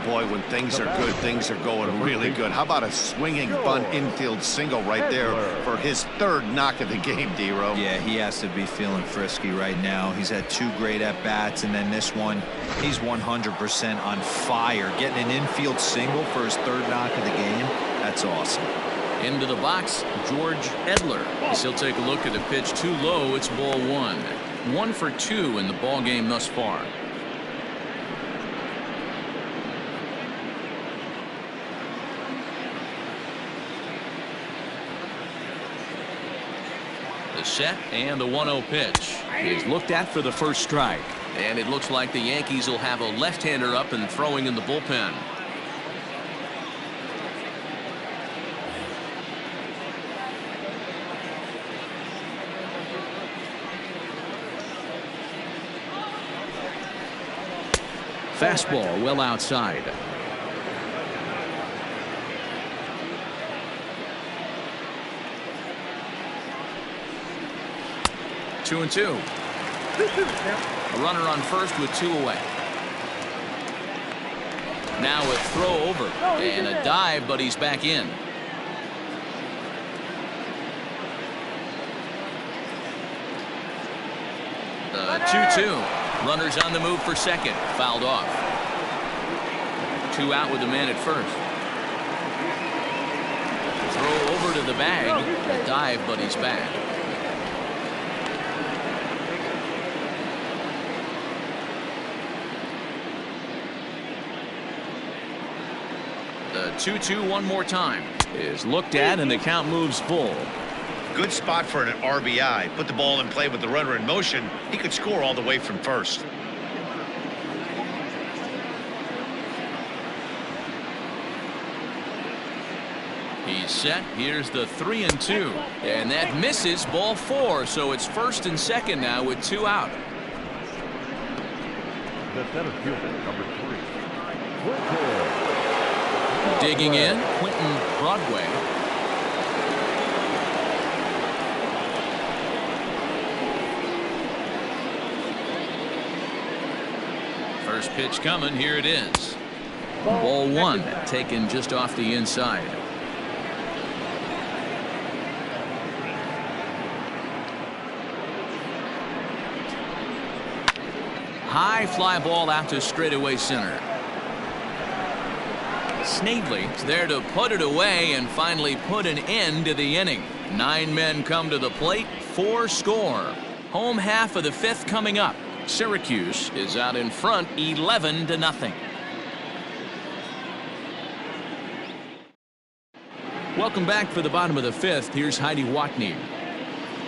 Boy, when things are good, things are going really good. How about a swinging bunt infield single right there for his 3rd knock of the game, D-Row? Yeah, he has to be feeling frisky right now. He's had 2 great at-bats, and then this one, he's 100% on fire. Getting an infield single for his 3rd knock of the game, that's awesome. Into the box, George Edler. As he'll take a look at the pitch too low. It's ball 1. 1 for 2 in the ball game thus far. The set and the 1-0 pitch is looked at for the first strike. And it looks like the Yankees will have a left-hander up and throwing in the bullpen. Fastball well outside. Two and 2. A runner on first with 2 away. Now a throw over and a dive, but he's back in. The 2-2. Runners on the move for second. Fouled off. 2 out with the man at first. Throw over to the bag. A dive, but he's back. The 2-2 one more time is looked at, and the count moves full. Good spot for an RBI. Put the ball in play with the runner in motion. He could score all the way from first. He's set. Here's the 3-2. And that misses, ball 4. So it's first and second now with 2 out. The center fielder, number 3. Digging in, Quentin Broadway. First pitch coming. Here it is. Ball 1 taken just off the inside. High fly ball out to straightaway center. Snavely's there to put it away and finally put an end to the inning. 9 men come to the plate, 4 score. Home half of the 5th coming up. Syracuse is out in front 11-0. Welcome back for the bottom of the 5th. Here's Heidi Watney.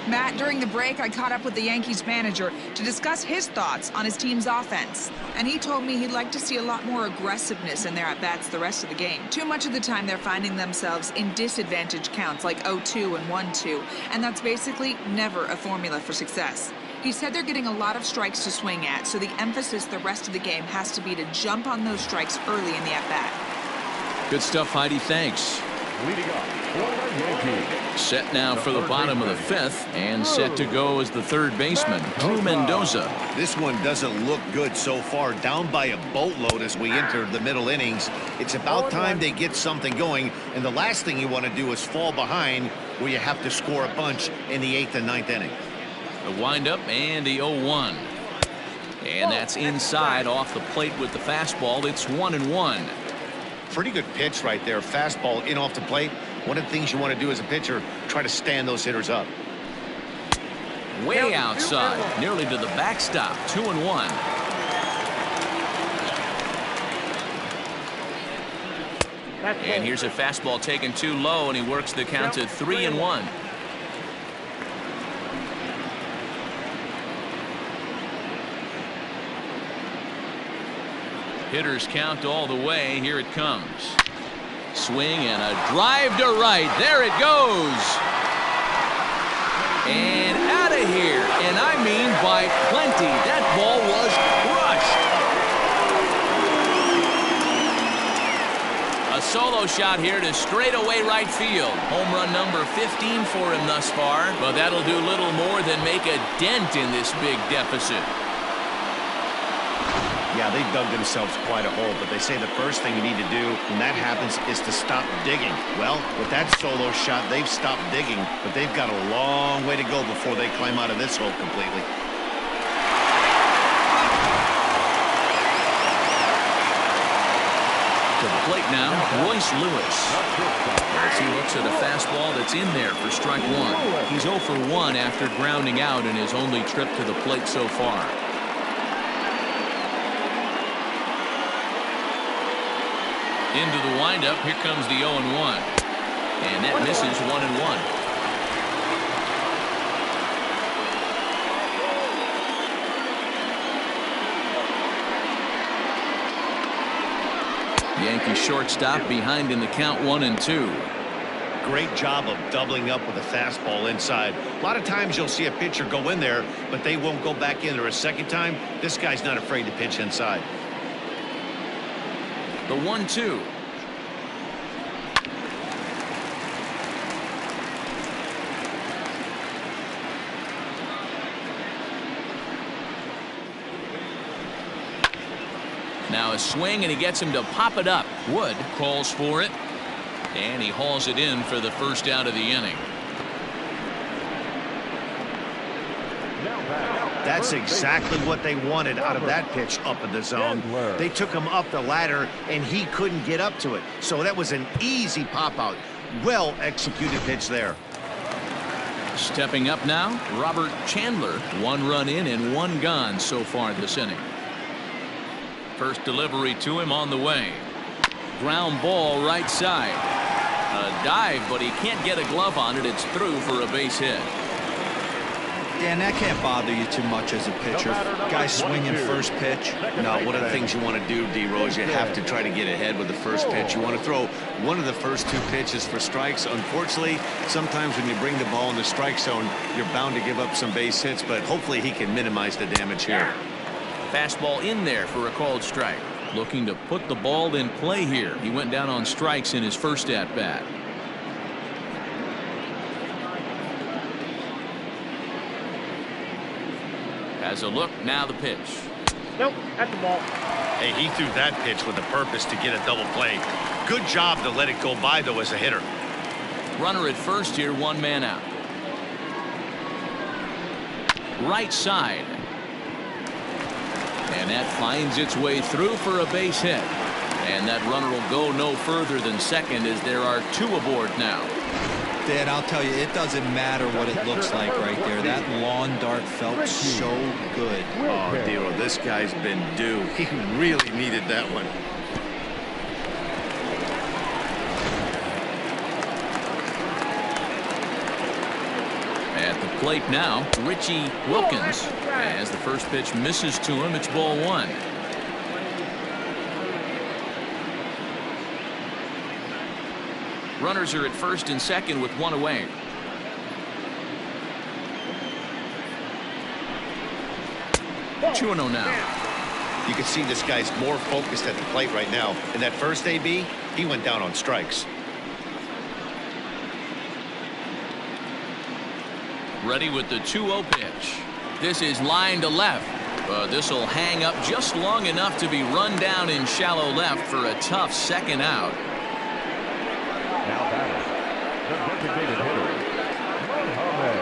Matt, during the break, I caught up with the Yankees manager to discuss his thoughts on his team's offense. And he told me he'd like to see a lot more aggressiveness in their at-bats the rest of the game. Too much of the time, they're finding themselves in disadvantage counts like 0-2 and 1-2. And that's basically never a formula for success. He said they're getting a lot of strikes to swing at, so the emphasis the rest of the game has to be to jump on those strikes early in the at-bat. Good stuff, Heidi. Thanks. Leading up for the Yankees. Set now for the bottom of the 5th, and set to go as the third baseman, Drew Mendoza. This one doesn't look good so far. Down by a boatload as we enter the middle innings. It's about time they get something going, and the last thing you want to do is fall behind where you have to score a bunch in the 8th and 9th inning. The windup and the 0-1. And that's inside off the plate with the fastball. It's 1-1. Pretty good pitch right there. Fastball in off the plate. One of the things you want to do as a pitcher, try to stand those hitters up. Way outside, nearly to the backstop. 2-1. And here's a fastball taken too low, and he works the count to 3-1. Hitters count all the way. Here it comes. Swing and a drive to right. There it goes. And out of here. And I mean by plenty. That ball was crushed. A solo shot here to straightaway right field. Home run number 15 for him thus far. But that'll do little more than make a dent in this big deficit. Yeah, they dug themselves quite a hole, but they say the first thing you need to do when that happens is to stop digging. Well, with that solo shot, they've stopped digging, but they've got a long way to go before they climb out of this hole completely. To the plate now, Royce Lewis. As he looks at a fastball that's in there for strike one. He's 0 for 1 after grounding out in his only trip to the plate so far. Into the windup. Here comes the 0-1. And that misses 1-1. Yankee shortstop behind in the count 1-2. Great job of doubling up with a fastball inside. A lot of times you'll see a pitcher go in there, but they won't go back in there a second time. This guy's not afraid to pitch inside. The 1-2. Now a swing, and he gets him to pop it up. Wood calls for it, and he hauls it in for the first out of the inning. That's exactly what they wanted out of that pitch up in the zone. They took him up the ladder, and he couldn't get up to it. So that was an easy pop-out. Well-executed pitch there. Stepping up now, Robert Chandler. 1 run in and 1 gone so far this inning. First delivery to him on the way. Ground ball right side. A dive, but he can't get a glove on it. It's through for a base hit. Dan, that can't bother you too much as a pitcher. Guy swinging first pitch. No, one of the things you want to do, D-Rose, you have to try to get ahead with the first pitch. You want to throw one of the first 2 pitches for strikes. Unfortunately, sometimes when you bring the ball in the strike zone, you're bound to give up some base hits, but hopefully he can minimize the damage here. Fastball in there for a called strike. Looking to put the ball in play here. He went down on strikes in his first at-bat. Has a look, now the pitch. Nope, that's the ball. Hey, he threw that pitch with a purpose to get a double play. Good job to let it go by, though, as a hitter. Runner at first here, 1 man out. Right side. And that finds its way through for a base hit. And that runner will go no further than second as there are 2 aboard now. Dan, I'll tell you, it doesn't matter what it looks like right there. That lawn dart felt so good. Oh, Dero, this guy's been due. He really needed that one. At the plate now, Richie Wilkins. As the first pitch misses to him, it's ball 1. Runners are at first and second with 1 away. Two and 0 now. You can see this guy's more focused at the plate right now. In that first AB, he went down on strikes. Ready with the 2-0 pitch. This is line to left. But this will hang up just long enough to be run down in shallow left for a tough second out. Now batting, the designated hitter, Mohamed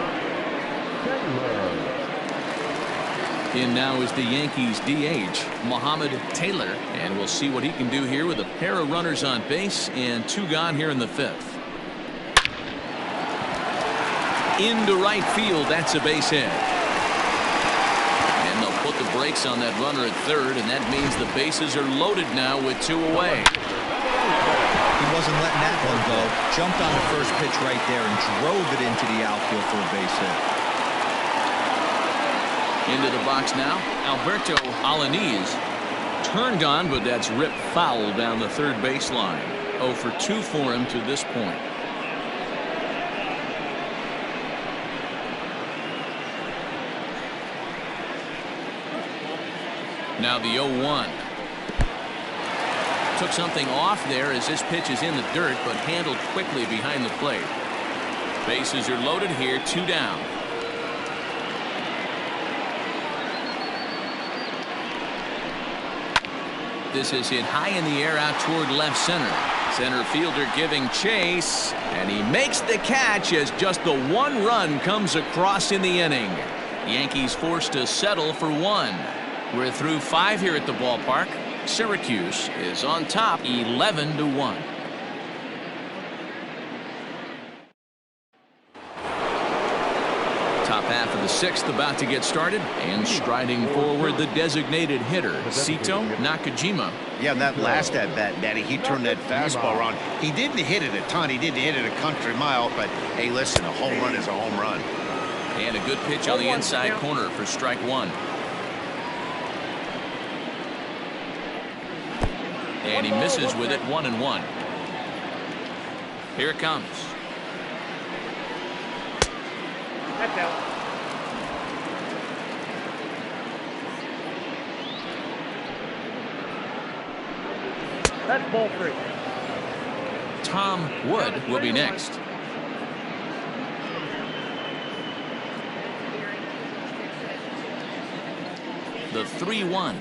Taylor. In now is the Yankees DH, Mohamed Taylor. And we'll see what he can do here with a pair of runners on base and 2 gone here in the 5th. Into right field, that's a base hit. And they'll put the brakes on that runner at third, and that means the bases are loaded now with 2 away. He wasn't letting that one go. Jumped on the first pitch right there and drove it into the outfield for a base hit. Into the box now, Alberto Alanis. Turned on, but that's ripped foul down the third baseline. 0 for 2 for him to this point. Now the 0-1. Took something off there as this pitch is in the dirt, but handled quickly behind the plate. Bases are loaded here, 2 down. This is hit high in the air out toward left center. Center fielder giving chase, and he makes the catch as just the 1 run comes across in the inning. Yankees forced to settle for 1. We're through 5 here at the ballpark. Syracuse is on top 11-1. Top half of the 6th about to get started, and striding forward the designated hitter Sito Nakajima. Yeah, that last at bat, Daddy, he turned that fastball around. He didn't hit it a ton. He didn't hit it a country mile, but hey, listen, a home run is a home run. And a good pitch on the inside corner for strike 1. And he misses with it, 1-1. Here it comes. That's out. That's ball 3. Tom Wood will be next. The 3-1.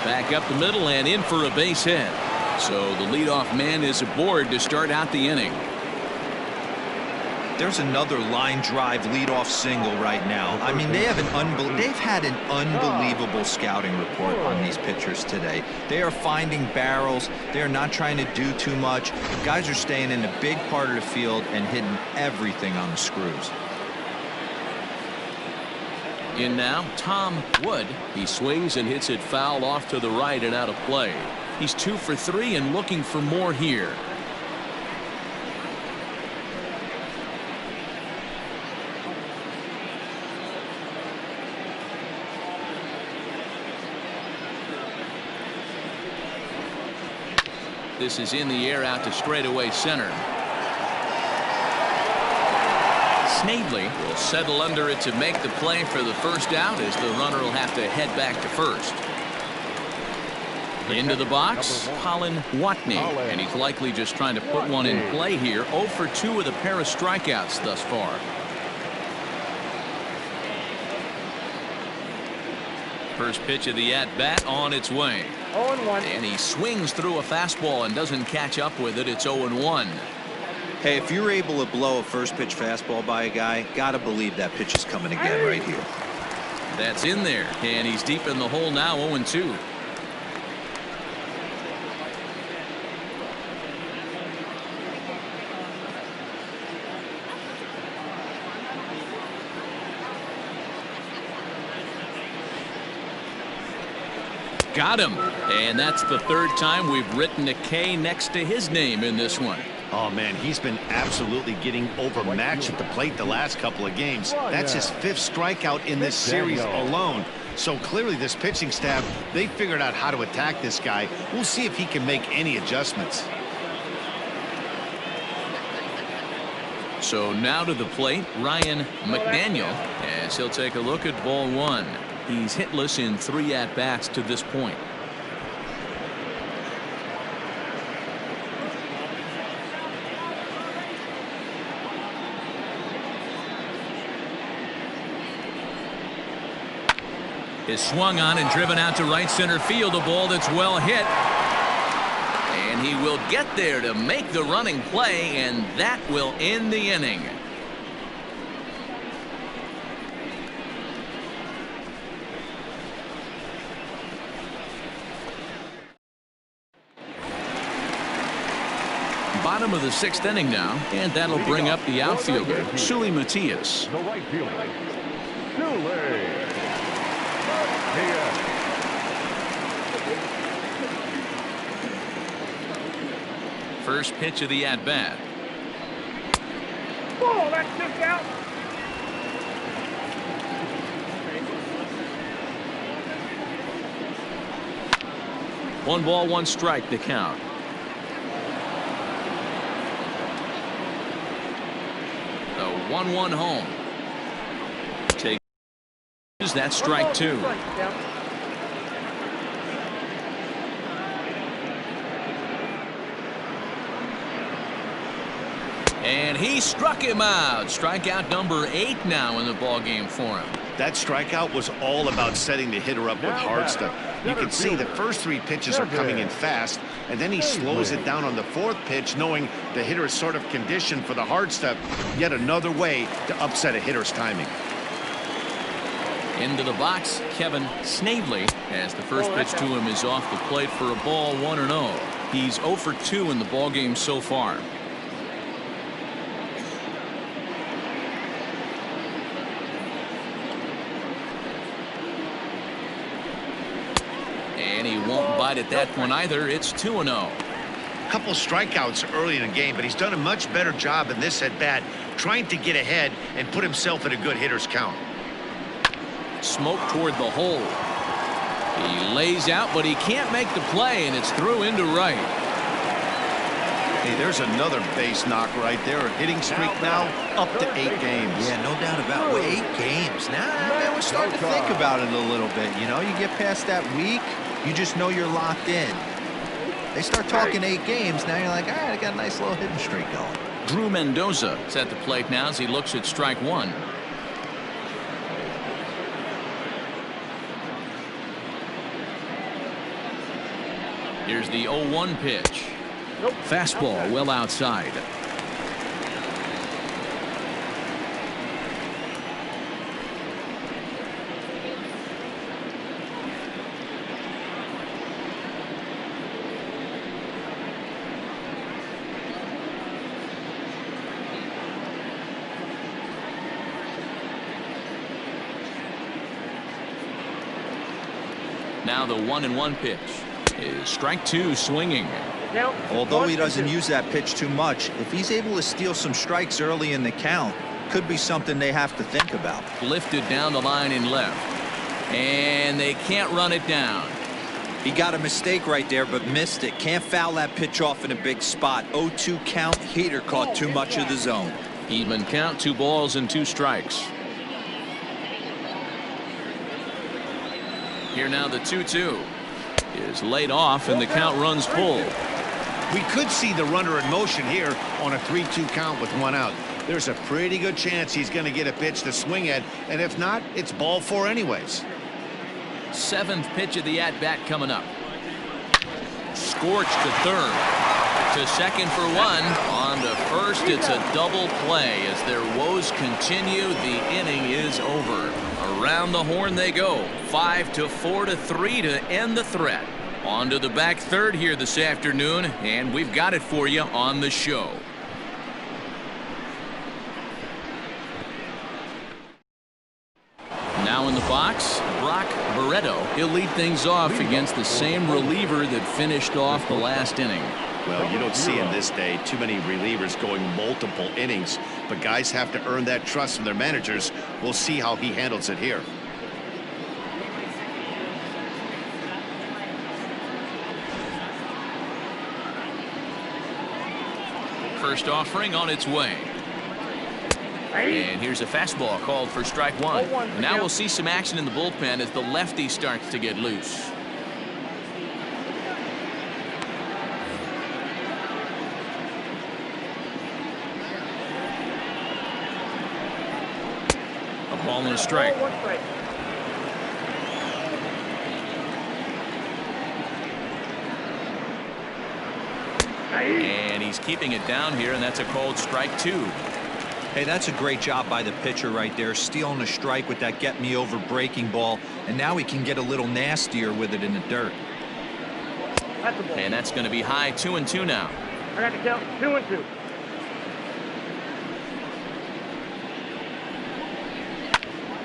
Back up the middle and in for a base hit. So the leadoff man is aboard to start out the inning. There's another line drive leadoff single right now. I mean, they've had an unbelievable scouting report on these pitchers today. They are finding barrels. They're not trying to do too much. Guys are staying in a big part of the field and hitting everything on the screws. In now, Tom Wood. He swings and hits it foul off to the right and out of play. He's 2 for 3 and looking for more here. This is in the air out to straightaway center. Snavely will settle under it to make the play for the first out, as the runner will have to head back to first. Into the box, Colin Watney, and he's likely just trying to put one in play here. 0 for 2 with a pair of strikeouts thus far. First pitch of the at-bat on its way. 0-1. And he swings through a fastball and doesn't catch up with it. It's 0-1. Hey, if you're able to blow a first pitch fastball by a guy, gotta believe that pitch is coming again right here. That's in there, and he's deep in the hole now, 0-2. Got him, and that's the 3rd time we've written a K next to his name in this one. Oh, man, he's been absolutely getting overmatched at the plate the last couple of games. That's his 5th strikeout in this series alone. So clearly this pitching staff, they figured out how to attack this guy. We'll see if he can make any adjustments. So now to the plate, Ryan McDaniel, as he'll take a look at ball 1. He's hitless in 3 at-bats to this point. Is swung on and driven out to right center field. A ball that's well hit. And he will get there to make the running play, and that will end the inning. Bottom of the 6th inning now, and that'll bring up the outfielder, Sully Matias. The right fielder, Sully. First pitch of the at-bat. Oh, that's took out. One ball, one strike to count. The 1-1 home. Take that strike two. And he struck him out. Strikeout number 8 now in the ball game for him. That strikeout was all about setting the hitter up with hard stuff. You can see the first 3 pitches are coming in fast, and then he slows it down on the 4th pitch, knowing the hitter is sort of conditioned for the hard stuff. Yet another way to upset a hitter's timing. Into the box, Kevin Snavely, as the first pitch to him is off the plate for a ball, 1-0. He's 0 for 2 in the ball game so far. And he won't bite at that one either. It's 2-0. A couple strikeouts early in the game, but he's done a much better job in this at-bat, trying to get ahead and put himself in a good hitter's count. Smoke toward the hole. He lays out, but he can't make the play, and it's through into right. Hey, there's another base knock right there. A hitting streak now up to 8 games. Yeah, no doubt about it. 8 games. Now, man, we're starting to think about it a little bit. You know, you get past that week, you just know you're locked in. They start talking 8 games, now you're like, all right, I got a nice little hitting streak going. Drew Mendoza is at the plate now as he looks at strike 1. Here's the 0-1 pitch. Fastball well outside. Now the 1-1 pitch is strike 2 swinging. Although he doesn't use that pitch too much, if he's able to steal some strikes early in the count, could be something they have to think about. Lifted down the line in left, and they can't run it down. He got a mistake right there, but missed it. Can't foul that pitch off in a big spot. 0-2 count. Heater caught too much of the zone. Even count, 2 balls and 2 strikes. Here now the 2-2 is laid off, and the count runs full. We could see the runner in motion here on a 3-2 count with 1 out. There's a pretty good chance he's going to get a pitch to swing at, and if not, it's ball 4 anyways. 7th pitch of the at-bat coming up. Scorched to third. To second for 1. On to first, it's a double play. As their woes continue, the inning is over. Around the horn they go. 5-4-3 to end the threat. On to the back third here this afternoon, and we've got it for you on the show. Now in the box, Brock Barreto. He'll lead things off against the same reliever that finished off the last inning. Well, you don't see in this day too many relievers going multiple innings, but guys have to earn that trust from their managers. We'll see how he handles it here. First offering on its way. And here's a fastball called for strike 1. Now we'll see some action in the bullpen as the lefty starts to get loose. A ball and a strike. And he's keeping it down here, and that's a called strike 2. Hey, that's a great job by the pitcher right there, stealing a strike with that get-me-over breaking ball, and now he can get a little nastier with it in the dirt. And that's going to be high. 2-2 now. I got to count 2-2.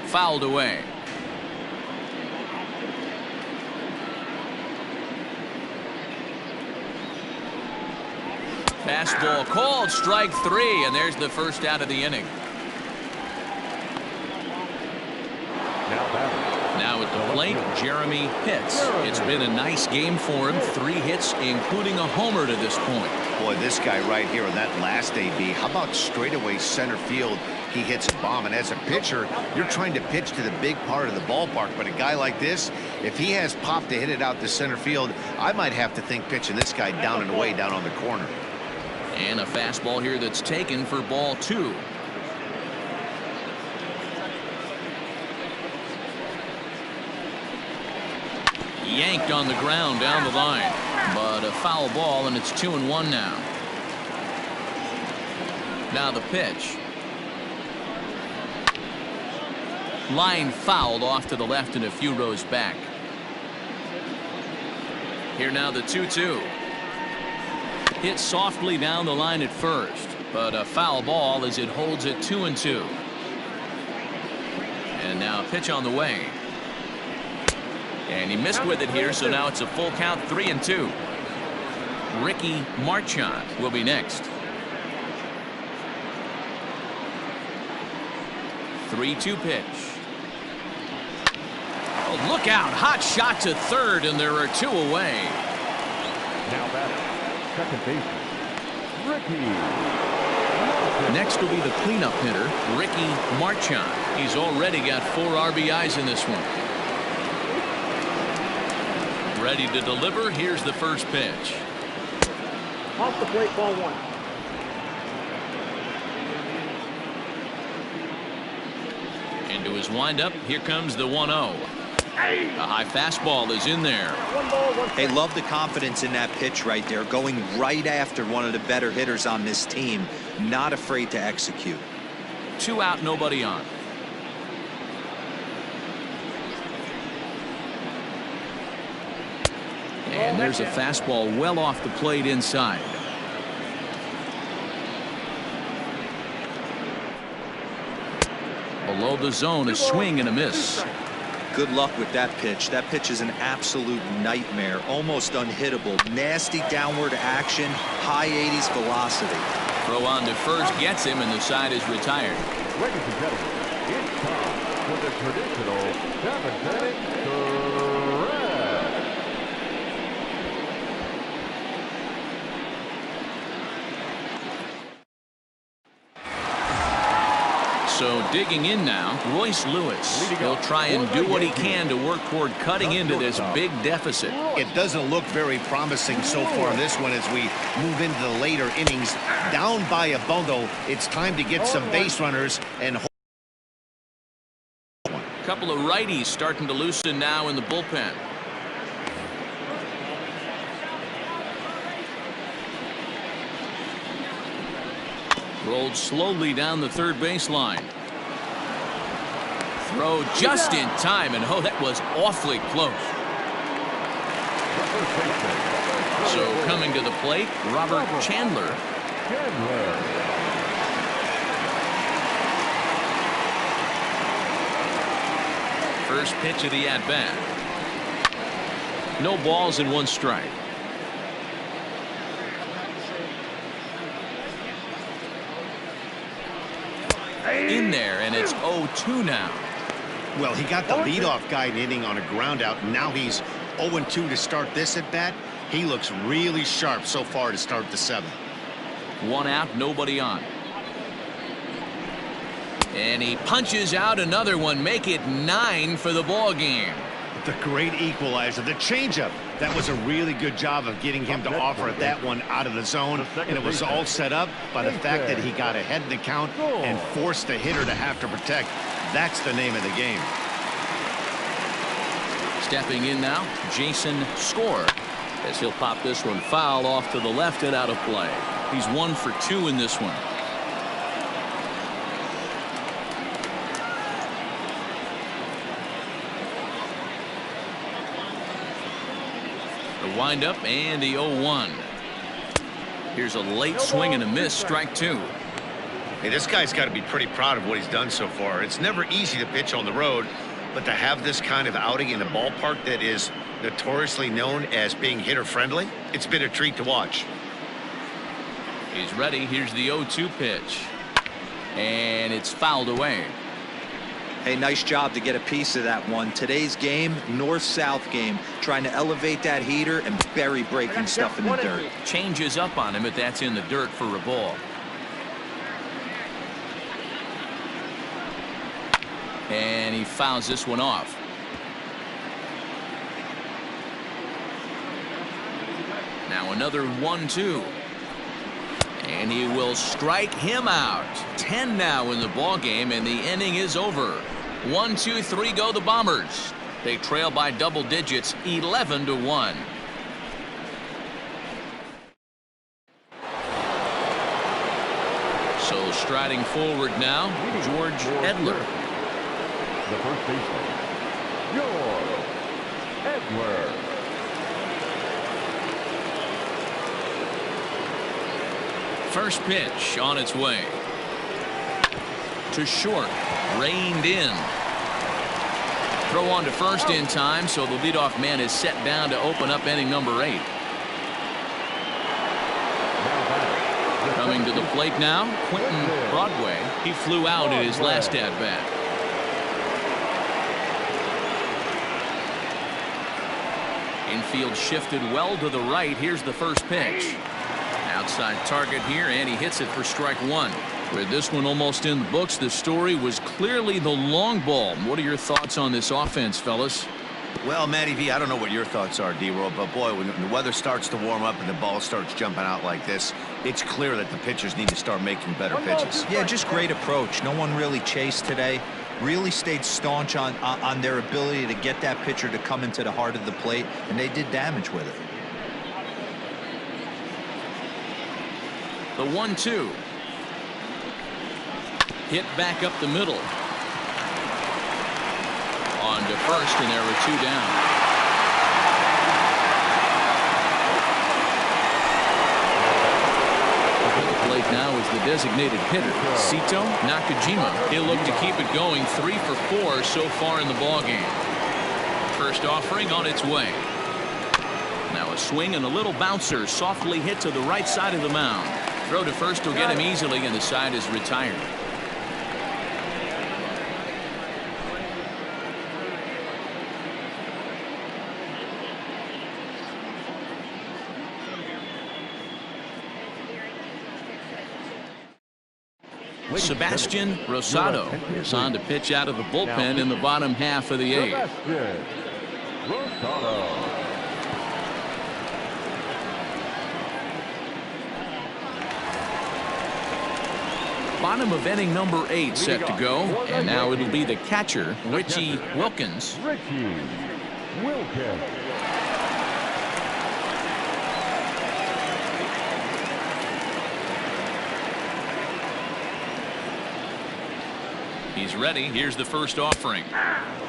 Fouled away. Fastball called, strike 3, and there's the first out of the inning. Now at the plate, Jeremy Pitts. It's been a nice game for him. 3 hits, including a homer to this point. Boy, this guy right here on that last AB, how about straightaway center field? He hits a bomb, and as a pitcher, you're trying to pitch to the big part of the ballpark, but a guy like this, if he has pop to hit it out to center field, I might have to think pitching this guy down and away down on the corner. And a fastball here that's taken for ball 2. Yanked on the ground down the line, but a foul ball, and it's 2-1 now. Now the pitch. Line fouled off to the left and a few rows back. Here now the 2-2. Hit softly down the line at first, but a foul ball as it holds it 2-2. And now a pitch on the way. And he missed with it here, so now it's a full count, 3-2. Ricky Marchant will be next. 3-2 pitch. Oh, look out. Hot shot to third, and there are 2 away. Now batter, second baseman, Ricky. Next will be the cleanup hitter, Ricky Marchant. He's already got 4 RBIs in this one. Ready to deliver. Here's the first pitch. Off the plate, ball 1. Into his windup. Here comes the 1-0. A high fastball is in there. 1 ball, 1 strike. Hey, love the confidence in that pitch right there. Going right after one of the better hitters on this team. Not afraid to execute. 2 out, nobody on. And there's a fastball well off the plate inside. Below the zone, a swing and a miss. Good luck with that pitch. That pitch is an absolute nightmare. Almost unhittable. Nasty downward action. High 80s velocity. Throw on to first gets him, and the side is retired. Ladies and gentlemen, it's time for the traditional 7th inning threat. So digging in now, Royce Lewis. He'll try and do what he can to work toward cutting into this big deficit. It doesn't look very promising so far in this one as we move into the later innings. Down by a bundle, it's time to get some base runners and hold. A couple of righties starting to loosen now in the bullpen. Rolled slowly down the third baseline. Throw just in time, and oh, that was awfully close. So coming to the plate, Robert Chandler. First pitch of the at-bat. No balls and 1 strike. In there, and it's 0-2 now. Well, he got the leadoff guy inning on a ground out, and now he's 0-2 to start this at bat. He looks really sharp so far to start the 7th. 1 out, nobody on. And he punches out another one, make it 9 for the ball game. The great equalizer, the changeup. That was a really good job of getting him to offer that one out of the zone, and it was all set up by the fact that he got ahead in the count and forced the hitter to have to protect. That's the name of the game. Stepping in now, Jason Score, as he'll pop this one foul off to the left and out of play. He's 1 for 2 in this one. The windup and the 0-1. Here's a late swing and a miss, strike 2. Hey, this guy's got to be pretty proud of what he's done so far. It's never easy to pitch on the road, but to have this kind of outing in a ballpark that is notoriously known as being hitter friendly, it's been a treat to watch. He's ready. Here's the 0-2 pitch. And it's fouled away. Hey, nice job to get a piece of that one. Today's game, north-south game, trying to elevate that heater and bury breaking stuff in the dirt. Changes up on him, but that's in the dirt for a ball. And he fouls this one off. Now another 1-2. And he will strike him out. 10 now in the ball game, and the inning is over. 1, 2, 3 go the Bombers. They trail by double digits, 11-1. So striding forward now, George Edler. The first baseman, George Edler. First pitch on its way. To short. Reined in. Throw on to first in time, so the leadoff man is set down to open up inning number 8. Coming to the plate now, Quentin Broadway. He flew out in his last at-bat. Infield shifted well to the right. Here's the first pitch. Outside target here, and he hits it for strike 1. With this one almost in the books, the story was clearly the long ball. What are your thoughts on this offense, fellas? Well, Matty V, I don't know what your thoughts are, D-Roll, but boy, when the weather starts to warm up and the ball starts jumping out like this, it's clear that the pitchers need to start making better pitches. Yeah, just great approach. No one really chased today. Really stayed staunch on their ability to get that pitcher to come into the heart of the plate, and they did damage with it. The 1-2. Hit back up the middle. On to first, and there were 2 down. At the plate now is the designated hitter, Sito Nakajima. He'll look to keep it going. 3 for 4 so far in the ballgame. First offering on its way. Now a swing and a little bouncer softly hit to the right side of the mound. Throw to first will get him easily, and the side is retired. Sebastian Rosado is on to pitch out of the bullpen in the bottom half of the 8th. Rosado. Bottom of inning number 8 set to go, and now it'll be the catcher, Richie Wilkins. Richie Wilkins. He's ready. Here's the first offering.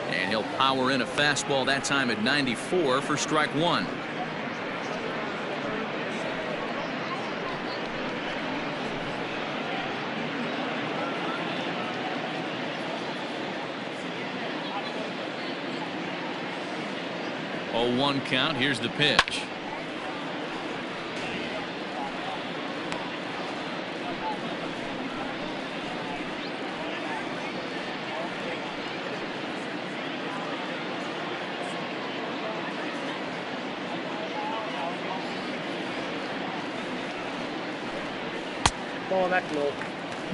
And he'll power in a fastball that time at 94 for strike 1. Oh, 1 count. Here's the pitch. Ball that low.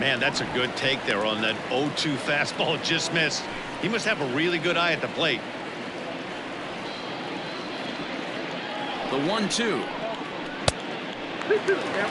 Man, that's a good take there on that 0-2 fastball. Just missed. He must have a really good eye at the plate. The 1-2. Yep.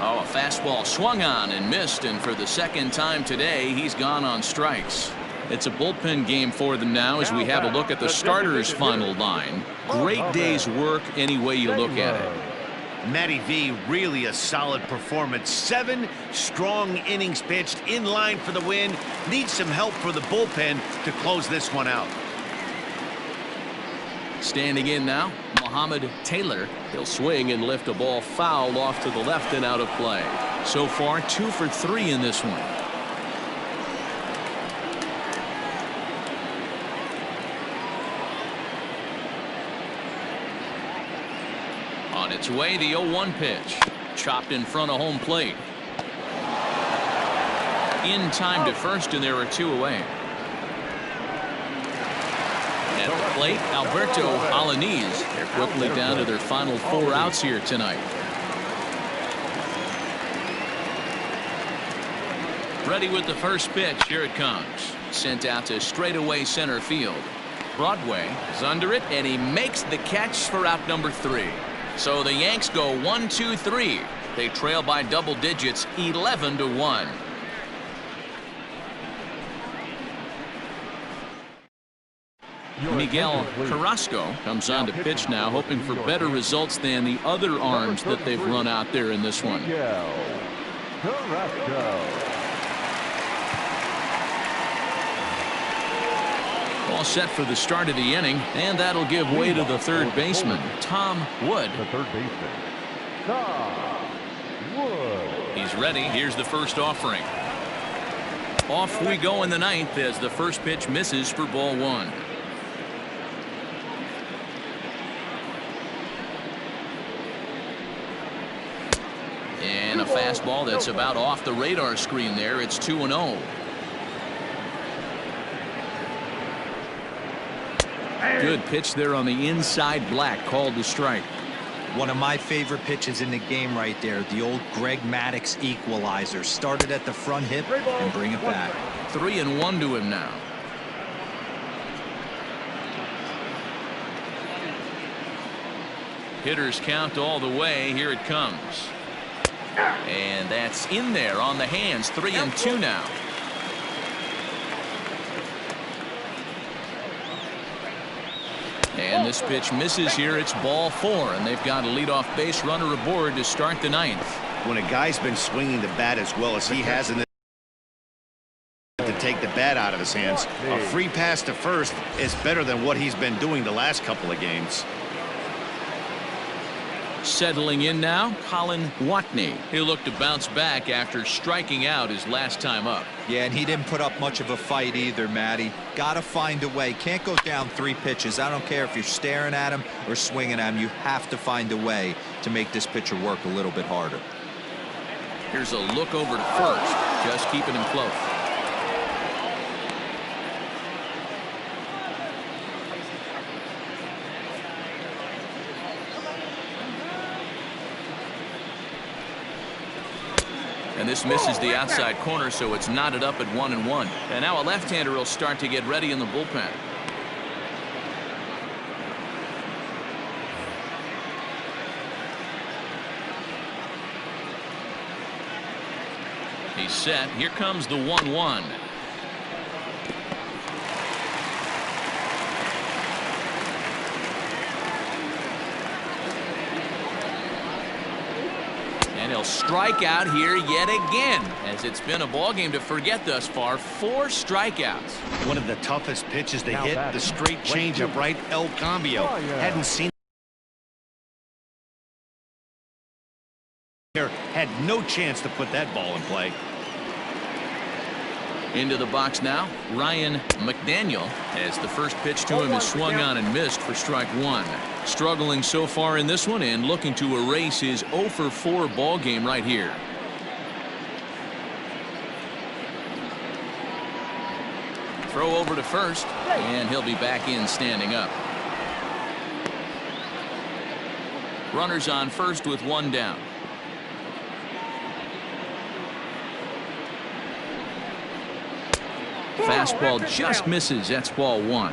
Oh, a fastball swung on and missed, and for the second time today, he's gone on strikes. It's a bullpen game for them now as we have a look at the starters' final line. Great day's work any way you look at it. Matty V, really a solid performance. 7 strong innings pitched, in line for the win. Needs some help for the bullpen to close this one out. Standing in now, Mohamed Taylor. He'll swing and lift a ball foul off to the left and out of play. So far 2 for 3 in this one. On its way, the 0-1 pitch. Chopped in front of home plate. In time to first, and there are 2 away. At the plate, Alberto Alanese. They're quickly down to their final 4 outs here tonight. Ready with the first pitch. Here it comes. Sent out to straightaway center field. Broadway is under it, and he makes the catch for out number 3. So the Yanks go 1-2-3. They trail by double digits, 11-1. Miguel Carrasco comes on to pitch now, hoping for better results than the other arms that they've run out there in this one. All set for the start of the inning, and that'll give way to the third baseman, Tom Wood. The third baseman, Tom Wood. He's ready. Here's the first offering. Off we go in the 9th as the first pitch misses for ball 1. And a fastball that's about off the radar screen there. It's 2-0. Good pitch there on the inside, black, called to strike. One of my favorite pitches in the game right there, the old Greg Maddux equalizer. Started at the front hip and bring it back. 3-1 to him now. Hitters count all the way. Here it comes. And that's in there on the hands. 3-2 now. And this pitch misses here. It's ball 4, and they've got a leadoff base runner aboard to start the 9th. When a guy's been swinging the bat as well as he has in the to take the bat out of his hands, a free pass to first is better than what he's been doing the last couple of games. Settling in now, Colin Watney. He'll look to bounce back after striking out his last time up. Yeah, and he didn't put up much of a fight either, Matty. Got to find a way. Can't go down 3 pitches. I don't care if you're staring at him or swinging at him. You have to find a way to make this pitcher work a little bit harder. Here's a look over to first, just keeping him close. And this misses the outside corner, so it's knotted up at 1-1. And now a left-hander will start to get ready in the bullpen. He's set. Here comes the 1-1. He'll strike out here yet again, as it's been a ball game to forget thus far. 4 strikeouts. One of the toughest pitches to hit, the straight changeup, right? El Cambio. Hadn't seen here, had no chance to put that ball in play. Into the box now, Ryan McDaniel, as the first pitch to him is swung on and missed for strike 1. Struggling so far in this one and looking to erase his 0 for 4 ball game right here. Throw over to first, and he'll be back in standing up. Runners on first with 1 down. Fastball just misses. That's ball 1.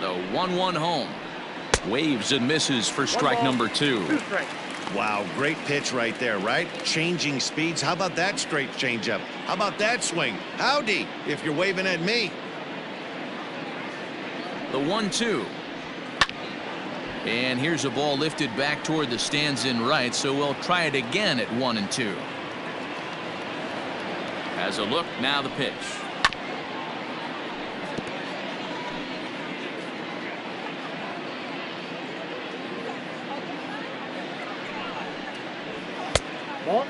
The 1-1 home. Waves and misses for strike number 2. Wow, great pitch right there, right? Changing speeds. How about that straight changeup? How about that swing? Howdy, if you're waving at me. The 1-2. And here's a ball lifted back toward the stands in right, so we'll try it again at 1-2. As a look, now the pitch. Ball.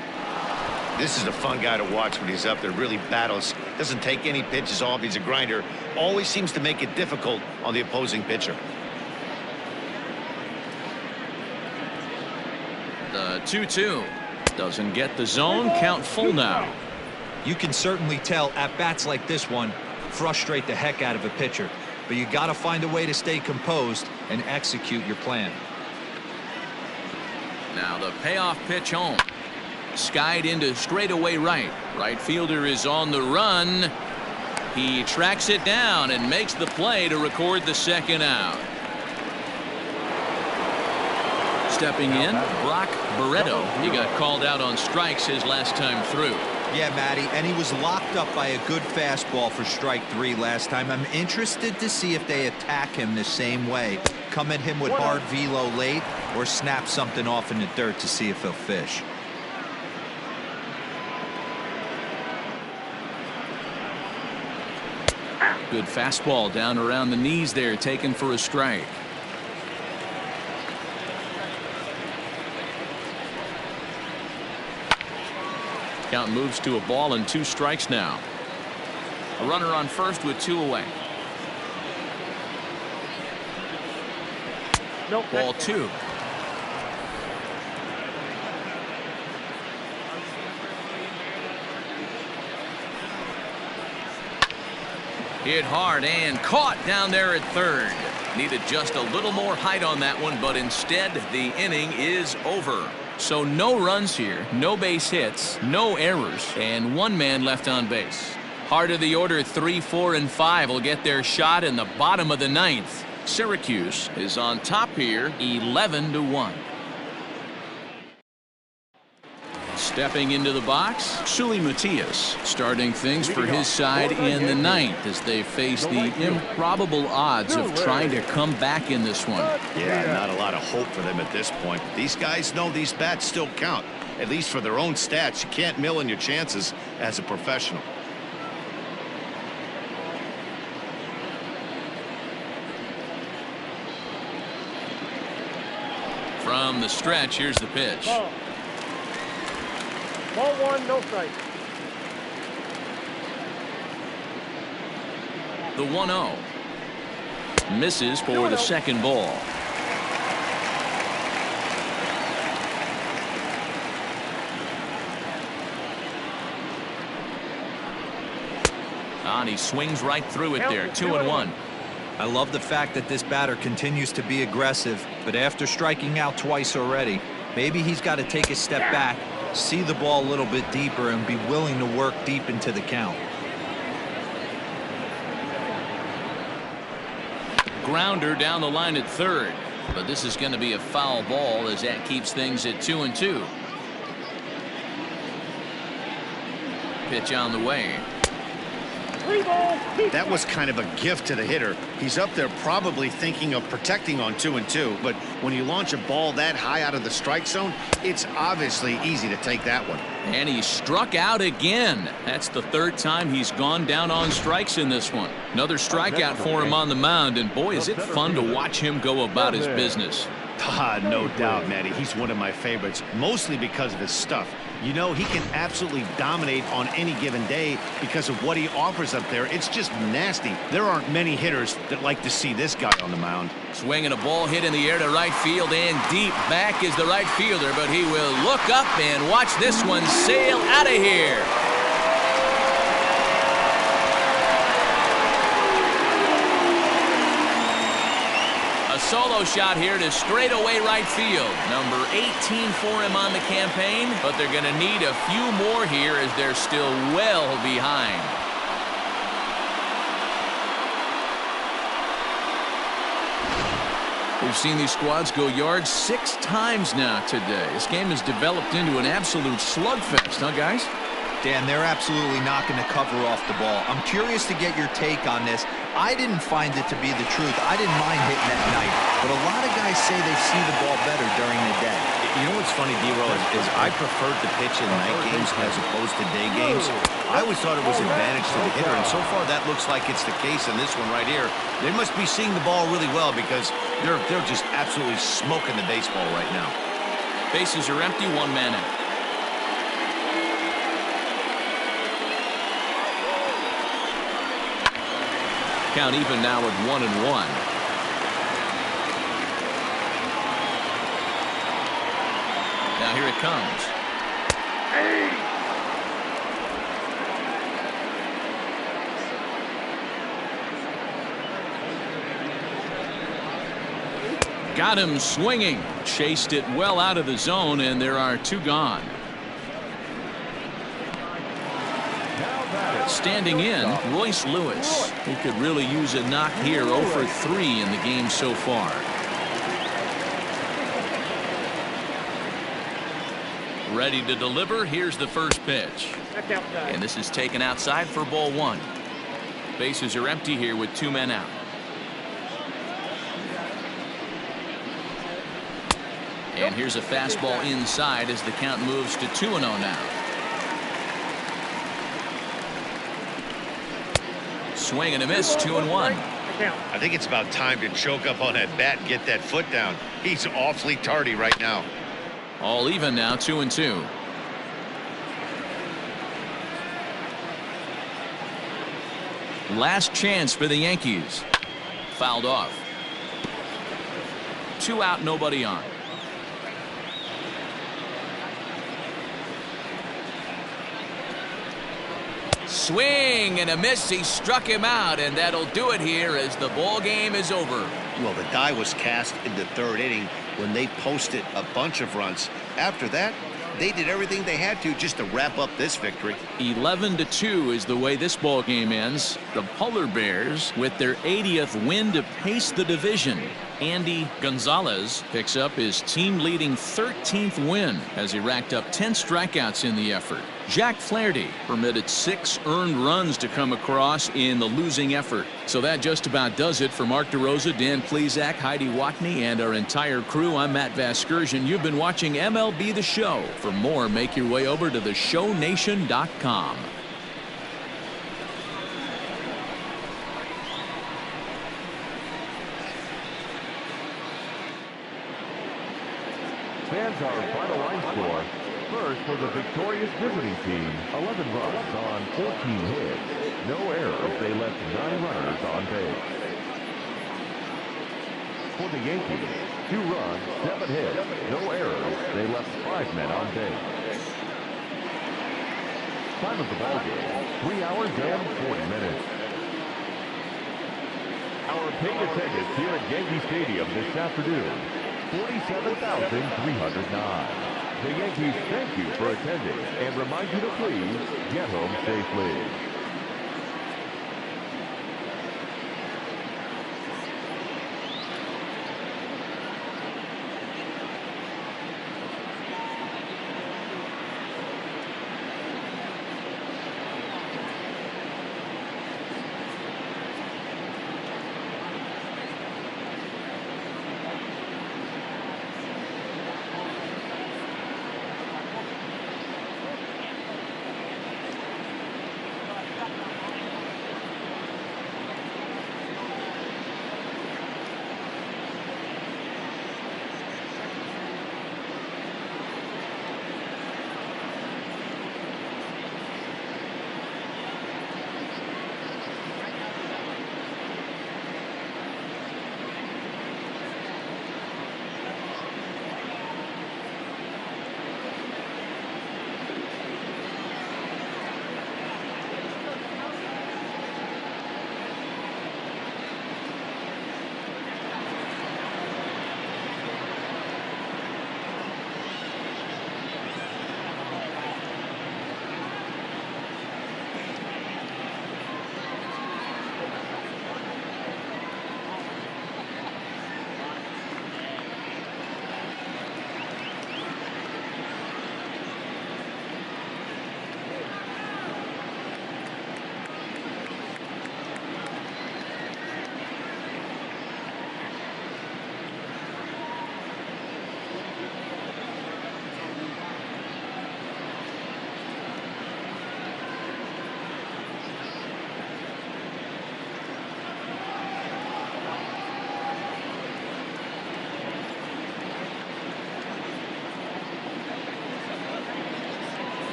This is a fun guy to watch when he's up there. Really battles. Doesn't take any pitches off. He's a grinder. Always seems to make it difficult on the opposing pitcher. The 2-2 doesn't get the zone. Count full now. You can certainly tell at bats like this one frustrate the heck out of a pitcher, but you got to find a way to stay composed and execute your plan. Now the payoff pitch home. Skied into straightaway right. Right fielder is on the run. He tracks it down and makes the play to record the second out. Stepping in, Brock Barreto. He got called out on strikes his last time through. Yeah, Matty, and he was locked up by a good fastball for strike 3 last time. I'm interested to see if they attack him the same way. Come at him with hard velo late or snap something off in the dirt to see if he'll fish. Good fastball down around the knees there, taken for a strike. Count moves to a ball and 2 strikes now. A runner on first with 2 away. Nope. Ball 2. Hit hard and caught down there at third. Needed just a little more height on that one, but instead the inning is over. So no runs here, no base hits, no errors, and 1 man left on base. Heart of the order 3, 4, and 5 will get their shot in the bottom of the 9th. Syracuse is on top here, 11-1. Stepping into the box, Sully Matias starting things for his side in the 9th as they face the improbable odds of trying to come back in this one. Yeah, not a lot of hope for them at this point. These guys know these bats still count, at least for their own stats. You can't mill in your chances as a professional. From the stretch, here's the pitch. Ball 1, no strike. The 1-0. Misses for the second ball. And he swings right through it there. 2-1. I love the fact that this batter continues to be aggressive, but after striking out twice already, maybe he's got to take a step back, see the ball a little bit deeper, and be willing to work deep into the count. Grounder down the line at third, but this is going to be a foul ball as that keeps things at 2-2. Pitch on the way. That was kind of a gift to the hitter. He's up there probably thinking of protecting on 2-2, but when you launch a ball that high out of the strike zone, it's obviously easy to take that one. And he struck out again. That's the 3rd time he's gone down on strikes in this one. Another strikeout for him on the mound, and boy, is it fun to watch him go about his business. No doubt, Matty. He's one of my favorites, mostly because of his stuff. You know, he can absolutely dominate on any given day because of what he offers up there. It's just nasty. There aren't many hitters that like to see this guy on the mound. Swinging a ball hit in the air to right field, and deep back is the right fielder, but he will look up and watch this one sail out of here. A solo shot here to straightaway right field. Number 18 for him on the campaign, but they're going to need a few more here as they're still well behind. We've seen these squads go yards 6 times now today. This game has developed into an absolute slugfest, huh, guys? Dan, they're absolutely not going to cover off the ball. I'm curious to get your take on this. I didn't find it to be the truth. I didn't mind hitting at night, but a lot of guys say they see the ball better during the day. You know what's funny, D-Roll, is I preferred to pitch in night games as opposed to day games. I always thought it was an advantage to the hitter, and so far that looks like it's the case in this one right here. They must be seeing the ball really well because they're just absolutely smoking the baseball right now. Bases are empty, one man out. Count even now at 1-1. Now here it comes. Got him swinging. Chased it well out of the zone, and there are two gone. Standing in, Royce Lewis. He could really use a knock here. 0 for 3 in the game so far. Ready to deliver. Here's the first pitch. And this is taken outside for ball 1. Bases are empty here with 2 men out. And here's a fastball inside as the count moves to 2-0 now. Swing and a miss, 2-1. I think it's about time to choke up on that bat and get that foot down. He's awfully tardy right now. All even now, 2-2. Last chance for the Yankees. Fouled off. 2 out, nobody on. Swing and a miss. He struck him out, and that'll do it here as the ball game is over. Well, the die was cast in the 3rd inning when they posted a bunch of runs. After that, they did everything they had to just to wrap up this victory. 11-2 is the way this ball game ends. The Polar Bears with their 80th win to pace the division. Andy Gonzalez picks up his team-leading 13th win as he racked up 10 strikeouts in the effort. Jack Flaherty permitted 6 earned runs to come across in the losing effort. So that just about does it for Mark DeRosa, Dan Plesac, Heidi Watney, and our entire crew. I'm Matt Vasgersian. You've been watching MLB The Show. For more, make your way over to theshownation.com. Fans, our final line score. First for the victorious visiting team, 11 runs on 14 hits. No errors. They left 9 runners on base. For the Yankees, 2 runs, 7 hits. No errors. They left 5 men on base. Time of the ball game, 3 hours and 40 minutes. Our paid attendance here at Yankee Stadium this afternoon, 47,309. The Yankees thank you for attending and remind you to please get home safely.